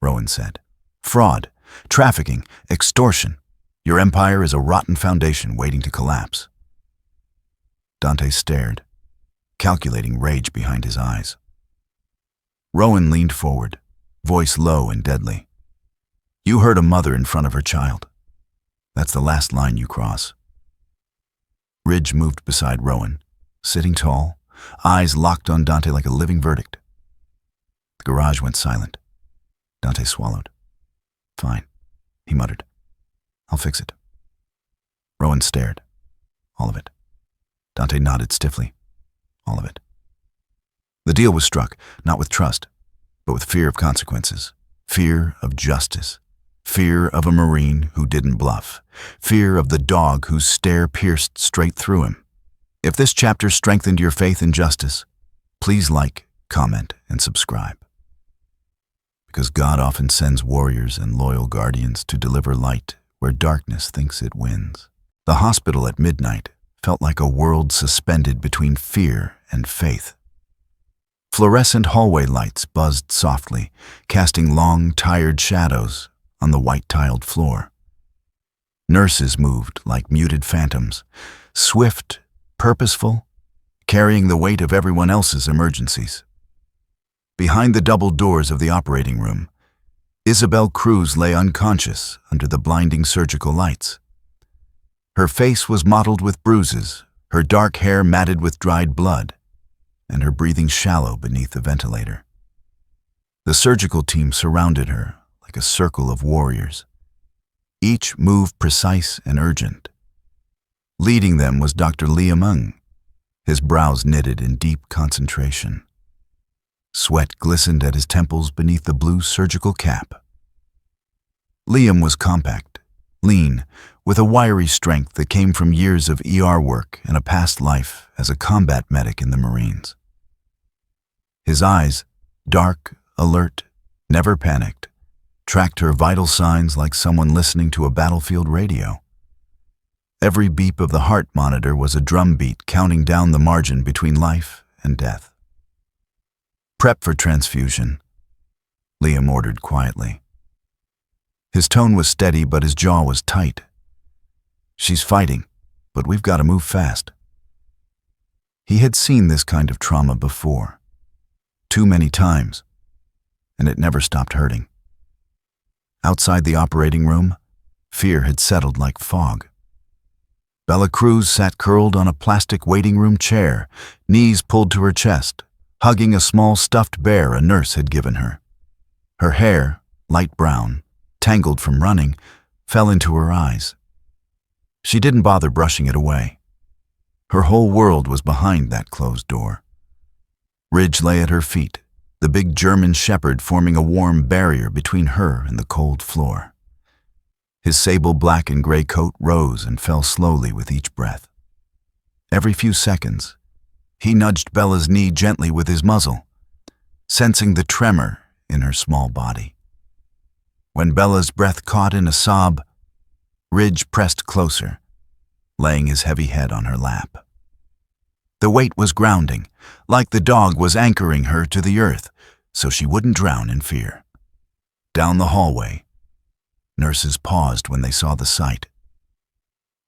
Rowan said. "Fraud, trafficking, extortion. Your empire is a rotten foundation waiting to collapse." Dante stared, calculating rage behind his eyes. Rowan leaned forward, voice low and deadly. "You hurt a mother in front of her child. That's the last line you cross." Ridge moved beside Rowan, sitting tall, eyes locked on Dante like a living verdict. The garage went silent. Dante swallowed. "Fine," he muttered. "I'll fix it." Rowan stared. "All of it." Dante nodded stiffly. "All of it." The deal was struck, not with trust, but with fear of consequences, fear of justice, fear of a Marine who didn't bluff, fear of the dog whose stare pierced straight through him. If this chapter strengthened your faith in justice, please like, comment, and subscribe. Because God often sends warriors and loyal guardians to deliver light where darkness thinks it wins. The hospital at midnight felt like a world suspended between fear and faith. Fluorescent hallway lights buzzed softly, casting long, tired shadows on the white-tiled floor. Nurses moved like muted phantoms, swift, purposeful, carrying the weight of everyone else's emergencies. Behind the double doors of the operating room, Isabel Cruz lay unconscious under the blinding surgical lights. Her face was mottled with bruises, her dark hair matted with dried blood, and her breathing shallow beneath the ventilator. The surgical team surrounded her like a circle of warriors, each move precise and urgent. Leading them was Dr. Liam Ung, his brows knitted in deep concentration. Sweat glistened at his temples beneath the blue surgical cap. Liam was compact, lean, with a wiry strength that came from years of ER work and a past life as a combat medic in the Marines. His eyes, dark, alert, never panicked, tracked her vital signs like someone listening to a battlefield radio. Every beep of the heart monitor was a drumbeat counting down the margin between life and death. "Prep for transfusion," Liam ordered quietly. His tone was steady, but his jaw was tight. "She's fighting, but we've got to move fast." He had seen this kind of trauma before, too many times, and it never stopped hurting. Outside the operating room, fear had settled like fog. Bella Cruz sat curled on a plastic waiting room chair, knees pulled to her chest, hugging a small stuffed bear a nurse had given her. Her hair, light brown, tangled from running, fell into her eyes. She didn't bother brushing it away. Her whole world was behind that closed door. Ridge lay at her feet, the big German shepherd forming a warm barrier between her and the cold floor. His sable black and gray coat rose and fell slowly with each breath. Every few seconds, he nudged Bella's knee gently with his muzzle, sensing the tremor in her small body. When Bella's breath caught in a sob, Ridge pressed closer, laying his heavy head on her lap. The weight was grounding, like the dog was anchoring her to the earth, so she wouldn't drown in fear. Down the hallway, nurses paused when they saw the sight.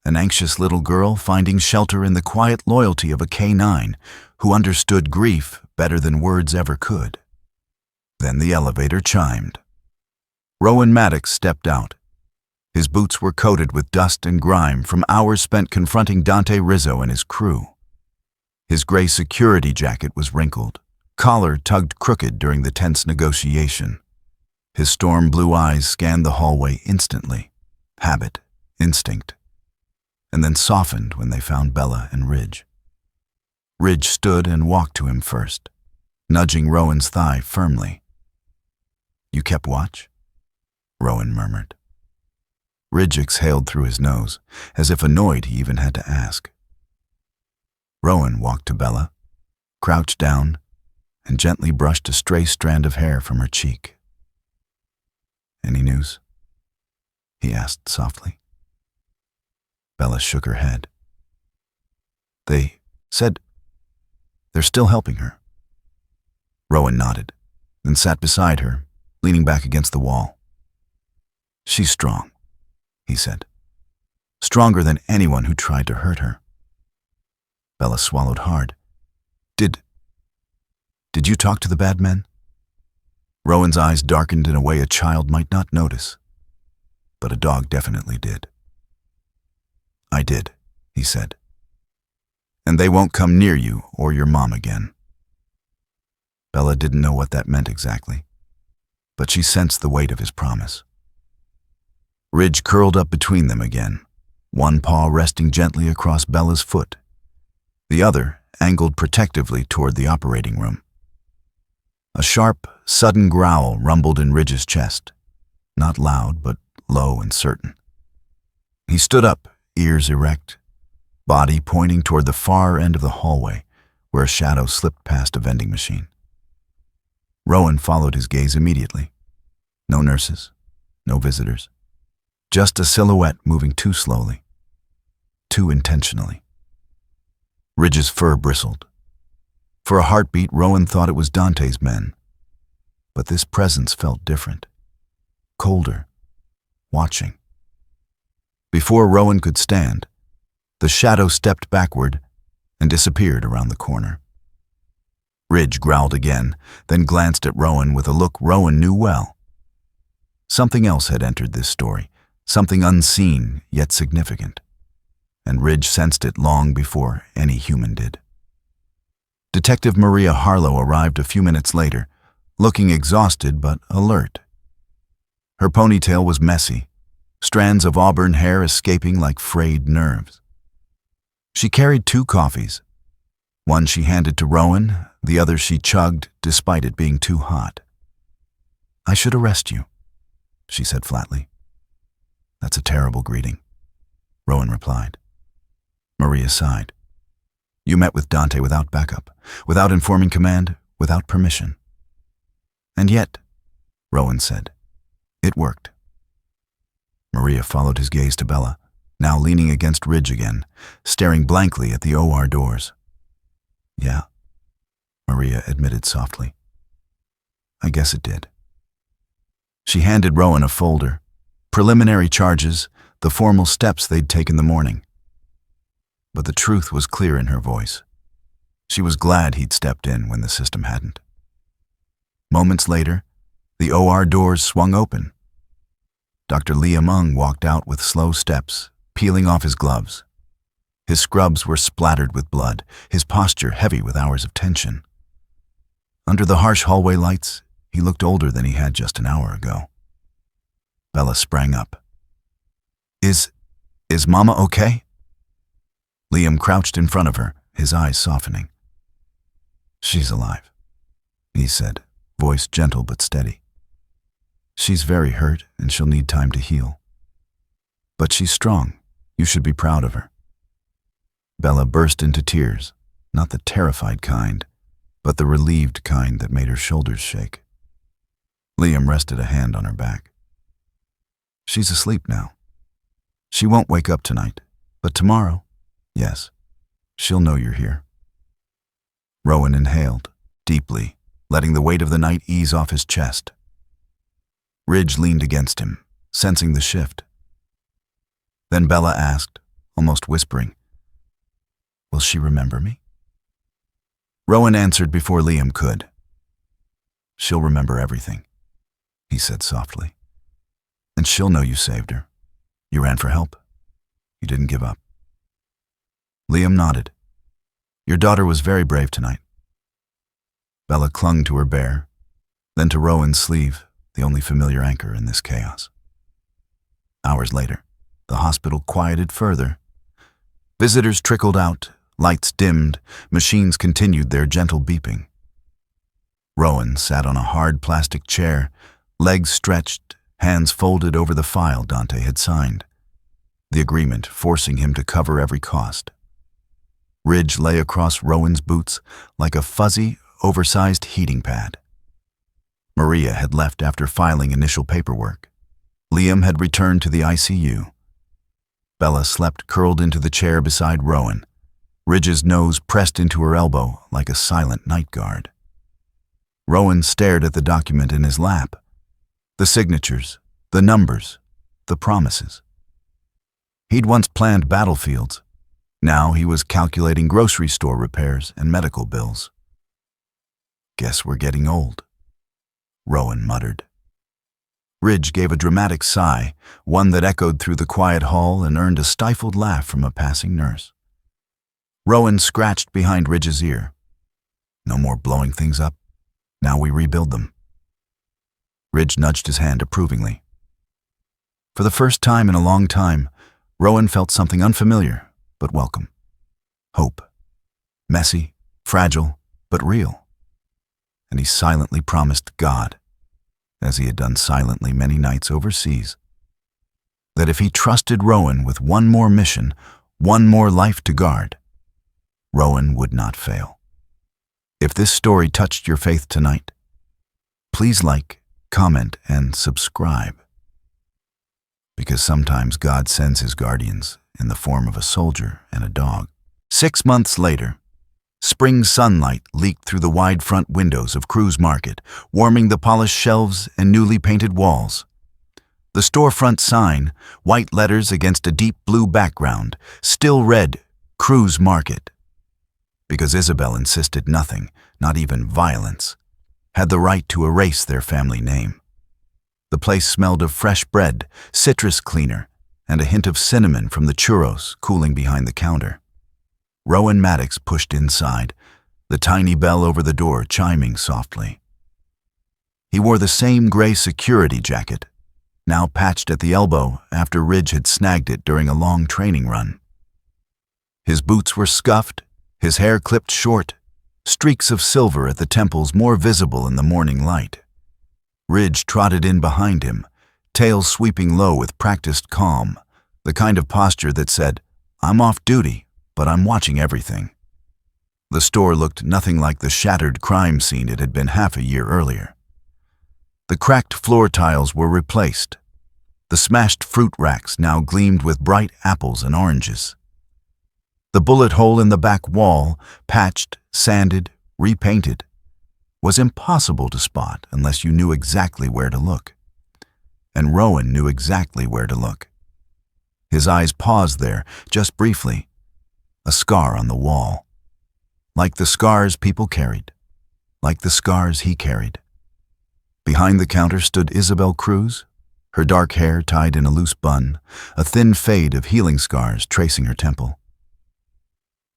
An anxious little girl finding shelter in the quiet loyalty of a K-9 who understood grief better than words ever could. Then the elevator chimed. Rowan Maddox stepped out. His boots were coated with dust and grime from hours spent confronting Dante Rizzo and his crew. His gray security jacket was wrinkled, collar tugged crooked during the tense negotiation. His storm blue eyes scanned the hallway instantly, habit, instinct, and then softened when they found Bella and Ridge. Ridge stood and walked to him first, nudging Rowan's thigh firmly. "You kept watch?" Rowan murmured. Ridge exhaled through his nose, as if annoyed he even had to ask. Rowan walked to Bella, crouched down, and gently brushed a stray strand of hair from her cheek. "Any news?" he asked softly. Bella shook her head. "They said they're still helping her." Rowan nodded, then sat beside her, leaning back against the wall. "She's strong," he said. "Stronger than anyone who tried to hurt her." Bella swallowed hard. Did you talk to the bad men?" Rowan's eyes darkened in a way a child might not notice, but a dog definitely did. "I did," he said. "And they won't come near you or your mom again." Bella didn't know what that meant exactly, but she sensed the weight of his promise. Ridge curled up between them again, one paw resting gently across Bella's foot, the other angled protectively toward the operating room. A sharp, sudden growl rumbled in Ridge's chest, not loud but low and certain. He stood up, ears erect, body pointing toward the far end of the hallway, where a shadow slipped past a vending machine. Rowan followed his gaze immediately. No nurses, no visitors, just a silhouette moving too slowly, too intentionally. Ridge's fur bristled. For a heartbeat, Rowan thought it was Dante's men. But this presence felt different, colder, watching. Before Rowan could stand, the shadow stepped backward and disappeared around the corner. Ridge growled again, then glanced at Rowan with a look Rowan knew well. Something else had entered this story, something unseen yet significant. and Ridge sensed it long before any human did. Detective Maria Harlow arrived a few minutes later, looking exhausted but alert. Her ponytail was messy, strands of auburn hair escaping like frayed nerves. She carried 2 coffees. One she handed to Rowan, the other she chugged despite it being too hot. "I should arrest you," she said flatly. "That's a terrible greeting," Rowan replied. Maria sighed. "You met with Dante without backup, without informing command, without permission." "And yet," Rowan said, "it worked." Maria followed his gaze to Bella, now leaning against Ridge again, staring blankly at the OR doors. "Yeah," Maria admitted softly. "I guess it did." She handed Rowan a folder, preliminary charges, the formal steps they'd taken the morning. But the truth was clear in her voice. She was glad he'd stepped in when the system hadn't. Moments later, the OR doors swung open. Dr. Liam Ung walked out with slow steps, peeling off his gloves. His scrubs were splattered with blood, his posture heavy with hours of tension. Under the harsh hallway lights, he looked older than he had just an hour ago. Bella sprang up. Is Mama okay?" Liam crouched in front of her, his eyes softening. "She's alive," he said, voice gentle but steady. "She's very hurt and she'll need time to heal. But she's strong. You should be proud of her." Bella burst into tears, not the terrified kind, but the relieved kind that made her shoulders shake. Liam rested a hand on her back. "She's asleep now. She won't wake up tonight, but tomorrow, yes, she'll know you're here." Rowan inhaled, deeply, letting the weight of the night ease off his chest. Ridge leaned against him, sensing the shift. Then Bella asked, almost whispering, "Will she remember me?" Rowan answered before Liam could. "She'll remember everything," he said softly. "And she'll know you saved her. You ran for help. You didn't give up." Liam nodded. "Your daughter was very brave tonight." Bella clung to her bear, then to Rowan's sleeve, the only familiar anchor in this chaos. Hours later, the hospital quieted further. Visitors trickled out, lights dimmed, machines continued their gentle beeping. Rowan sat on a hard plastic chair, legs stretched, hands folded over the file Dante had signed, the agreement forcing him to cover every cost. Ridge lay across Rowan's boots like a fuzzy, oversized heating pad. Maria had left after filing initial paperwork. Liam had returned to the ICU. Bella slept curled into the chair beside Rowan, Ridge's nose pressed into her elbow like a silent night guard. Rowan stared at the document in his lap. The signatures, the numbers, the promises. He'd once planned battlefields. Now he was calculating grocery store repairs and medical bills. "Guess we're getting old," Rowan muttered. Ridge gave a dramatic sigh, one that echoed through the quiet hall and earned a stifled laugh from a passing nurse. Rowan scratched behind Ridge's ear. "No more blowing things up. Now we rebuild them." Ridge nudged his hand approvingly. For the first time in a long time, Rowan felt something unfamiliar but welcome. Hope. Messy, fragile, but real. And he silently promised God, as he had done silently many nights overseas, that if he trusted Rowan with one more mission, one more life to guard, Rowan would not fail. If this story touched your faith tonight, please like, comment, and subscribe. Because sometimes God sends his guardians in the form of a soldier and a dog. 6 months later, spring sunlight leaked through the wide front windows of Cruz Market, warming the polished shelves and newly painted walls. The storefront sign, white letters against a deep blue background, still read Cruz Market. Because Isabel insisted nothing, not even violence, had the right to erase their family name. The place smelled of fresh bread, citrus cleaner, and a hint of cinnamon from the churros cooling behind the counter. Rowan Maddox pushed inside, the tiny bell over the door chiming softly. He wore the same gray security jacket, now patched at the elbow after Ridge had snagged it during a long training run. His boots were scuffed, his hair clipped short, streaks of silver at the temples more visible in the morning light. Ridge trotted in behind him, tail sweeping low with practiced calm, the kind of posture that said, "I'm off duty, but I'm watching everything." The store looked nothing like the shattered crime scene it had been half a year earlier. The cracked floor tiles were replaced. The smashed fruit racks now gleamed with bright apples and oranges. The bullet hole in the back wall, patched, sanded, repainted, was impossible to spot unless you knew exactly where to look. And Rowan knew exactly where to look. His eyes paused there, just briefly. A scar on the wall. Like the scars people carried. Like the scars he carried. Behind the counter stood Isabel Cruz, her dark hair tied in a loose bun, a thin fade of healing scars tracing her temple.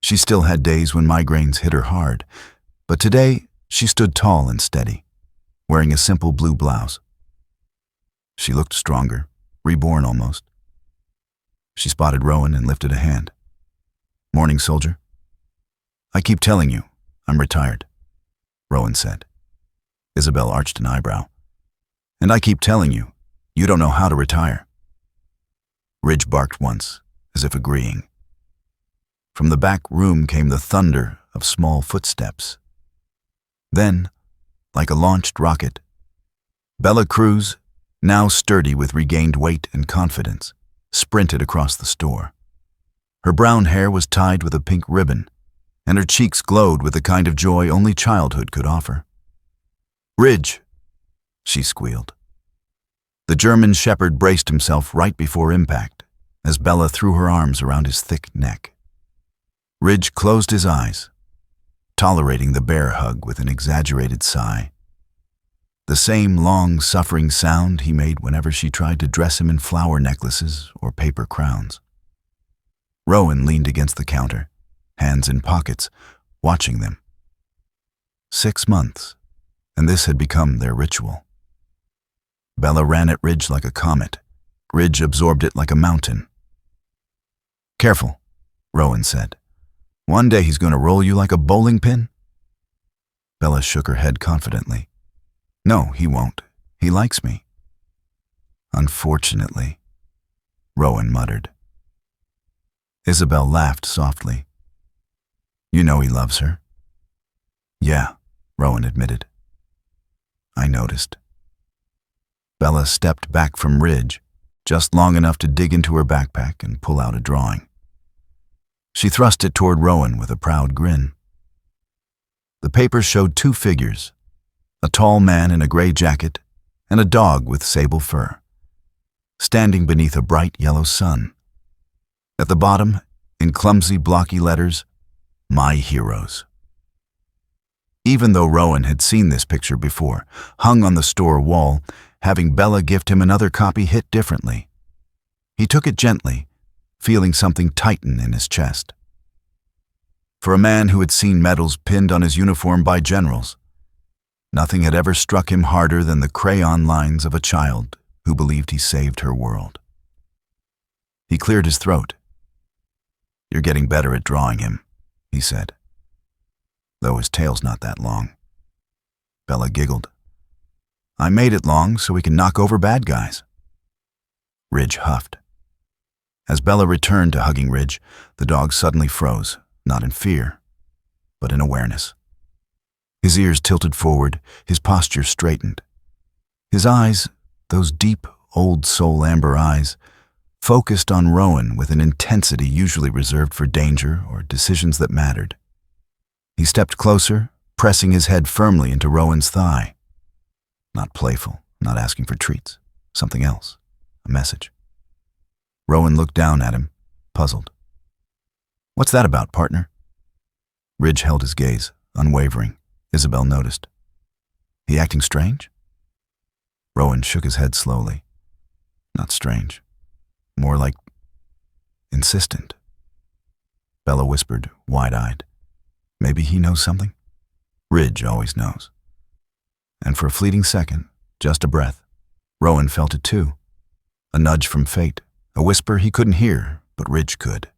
She still had days when migraines hit her hard, but today she stood tall and steady, wearing a simple blue blouse. She looked stronger, reborn almost. She spotted Rowan and lifted a hand. "Morning, soldier." "I keep telling you, I'm retired," Rowan said. Isabel arched an eyebrow. "And I keep telling you, you don't know how to retire." Ridge barked once, as if agreeing. From the back room came the thunder of small footsteps. Then, like a launched rocket, Bella Cruz, now sturdy with regained weight and confidence, sprinted across the store. Her brown hair was tied with a pink ribbon, and her cheeks glowed with the kind of joy only childhood could offer. "Ridge!" she squealed. The German shepherd braced himself right before impact as Bella threw her arms around his thick neck. Ridge closed his eyes, tolerating the bear hug with an exaggerated sigh. The same long, suffering sound he made whenever she tried to dress him in flower necklaces or paper crowns. Rowan leaned against the counter, hands in pockets, watching them. 6 months, and this had become their ritual. Bella ran at Ridge like a comet. Ridge absorbed it like a mountain. "Careful," Rowan said. "One day he's going to roll you like a bowling pin." Bella shook her head confidently. "No, he won't. He likes me." "Unfortunately," Rowan muttered. Isabel laughed softly. "You know he loves her." "Yeah," Rowan admitted. "I noticed." Bella stepped back from Ridge, just long enough to dig into her backpack and pull out a drawing. She thrust it toward Rowan with a proud grin. The paper showed 2 figures, a tall man in a gray jacket and a dog with sable fur, standing beneath a bright yellow sun. At the bottom, in clumsy, blocky letters, "My Heroes." Even though Rowan had seen this picture before, hung on the store wall, having Bella gift him another copy hit differently. He took it gently, feeling something tighten in his chest. For a man who had seen medals pinned on his uniform by generals, nothing had ever struck him harder than the crayon lines of a child who believed he saved her world. He cleared his throat. "You're getting better at drawing him," he said. "Though his tail's not that long." Bella giggled. "I made it long so we can knock over bad guys." Ridge huffed. As Bella returned to hugging Ridge, the dog suddenly froze, not in fear, but in awareness. His ears tilted forward, his posture straightened. His eyes, those deep, old soul amber eyes, focused on Rowan with an intensity usually reserved for danger or decisions that mattered. He stepped closer, pressing his head firmly into Rowan's thigh. Not playful, not asking for treats, something else, a message. Rowan looked down at him, puzzled. "What's that about, partner?" Ridge held his gaze, unwavering. Isabel noticed. "He acting strange?" Rowan shook his head slowly. "Not strange. More like insistent. Bella whispered, wide-eyed. Maybe he knows something? Ridge always knows. And for a fleeting second, just a breath, Rowan felt it too. A nudge from fate, a whisper he couldn't hear, but Ridge could.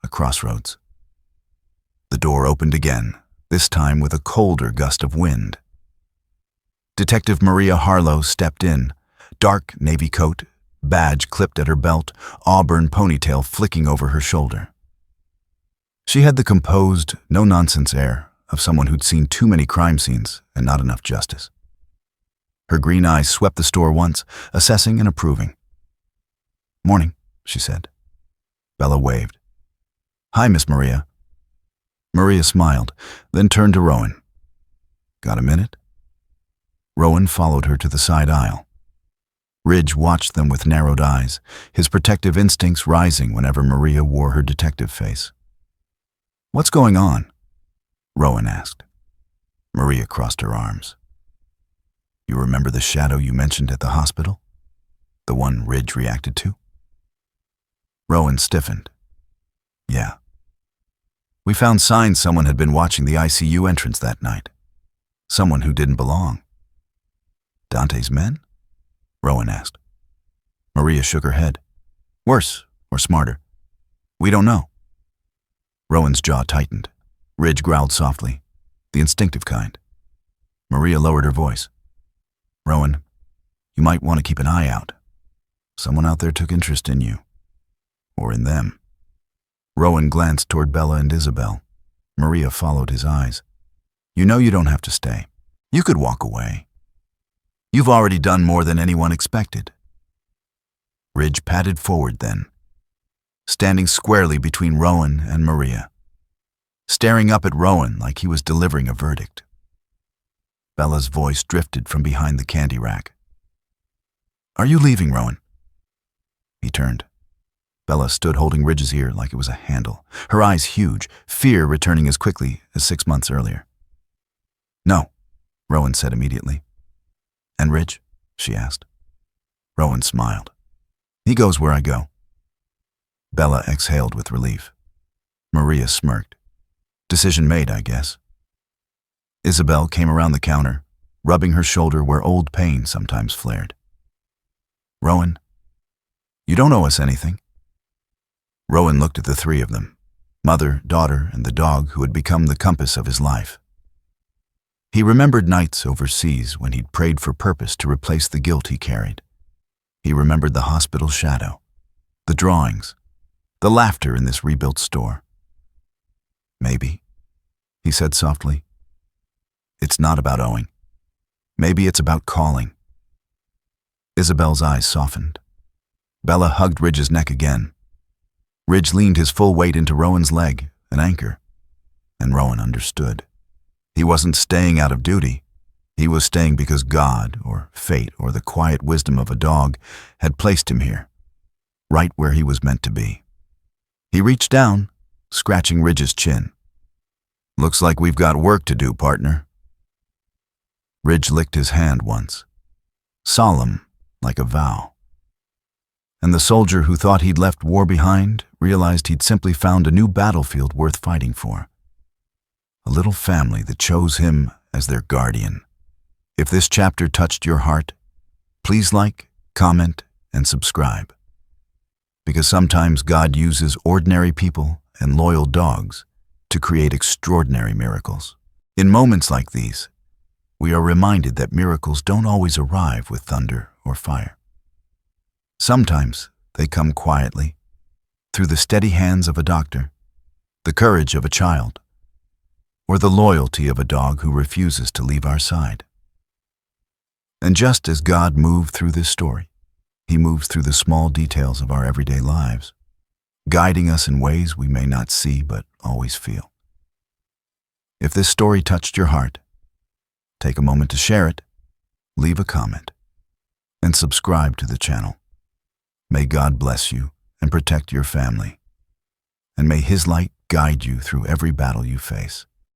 A crossroads. The door opened again, this time with a colder gust of wind. Detective Maria Harlow stepped in, dark navy coat, badge clipped at her belt, auburn ponytail flicking over her shoulder. She had the composed, no-nonsense air of someone who'd seen too many crime scenes and not enough justice. Her green eyes swept the store once, assessing and approving. "Morning," she said. Bella waved. "Hi, Miss Maria." Maria smiled, then turned to Rowan. "Got a minute?" Rowan followed her to the side aisle. Ridge watched them with narrowed eyes, his protective instincts rising whenever Maria wore her detective face. "What's going on?" Rowan asked. Maria crossed her arms. "You remember the shadow you mentioned at the hospital? The one Ridge reacted to?" Rowan stiffened. "Yeah. We found signs someone had been watching the ICU entrance that night. Someone who didn't belong." "Dante's men?" Rowan asked. Maria shook her head. "Worse or smarter? We don't know." Rowan's jaw tightened. Ridge growled softly, the instinctive kind. Maria lowered her voice. "Rowan, you might want to keep an eye out. Someone out there took interest in you. Or in them." Rowan glanced toward Bella and Isabel. Maria followed his eyes. "You know you don't have to stay. You could walk away. You've already done more than anyone expected." Ridge padded forward then, standing squarely between Rowan and Maria, staring up at Rowan like he was delivering a verdict. Bella's voice drifted from behind the candy rack. "Are you leaving, Rowan?" He turned. Bella stood holding Ridge's ear like it was a handle, her eyes huge, fear returning as quickly as 6 months earlier. "No," Rowan said immediately. "And Ridge?" she asked. Rowan smiled. "He goes where I go." Bella exhaled with relief. Maria smirked. Decision made, I guess. Isabel came around the counter, rubbing her shoulder where old pain sometimes flared. "Rowan, you don't owe us anything." Rowan looked at the three of them, mother, daughter, and the dog who had become the compass of his life. He remembered nights overseas when he'd prayed for purpose to replace the guilt he carried. He remembered the hospital shadow, the drawings, the laughter in this rebuilt store. "Maybe," he said softly, "it's not about owing. Maybe it's about calling." Isabel's eyes softened. Bella hugged Ridge's neck again. Ridge leaned his full weight into Rowan's leg, an anchor, and Rowan understood. He wasn't staying out of duty. He was staying because God, or fate, or the quiet wisdom of a dog had placed him here, right where he was meant to be. He reached down, scratching Ridge's chin. "Looks like we've got work to do, partner." Ridge licked his hand once, solemn like a vow. And the soldier who thought he'd left war behind realized he'd simply found a new battlefield worth fighting for. A little family that chose him as their guardian. If this chapter touched your heart, please like, comment, and subscribe. Because sometimes God uses ordinary people and loyal dogs to create extraordinary miracles. In moments like these, we are reminded that miracles don't always arrive with thunder or fire. Sometimes they come quietly, through the steady hands of a doctor, the courage of a child, or the loyalty of a dog who refuses to leave our side. And just as God moved through this story, He moves through the small details of our everyday lives, guiding us in ways we may not see but always feel. If this story touched your heart, take a moment to share it, leave a comment, and subscribe to the channel. May God bless you and protect your family, and may His light guide you through every battle you face.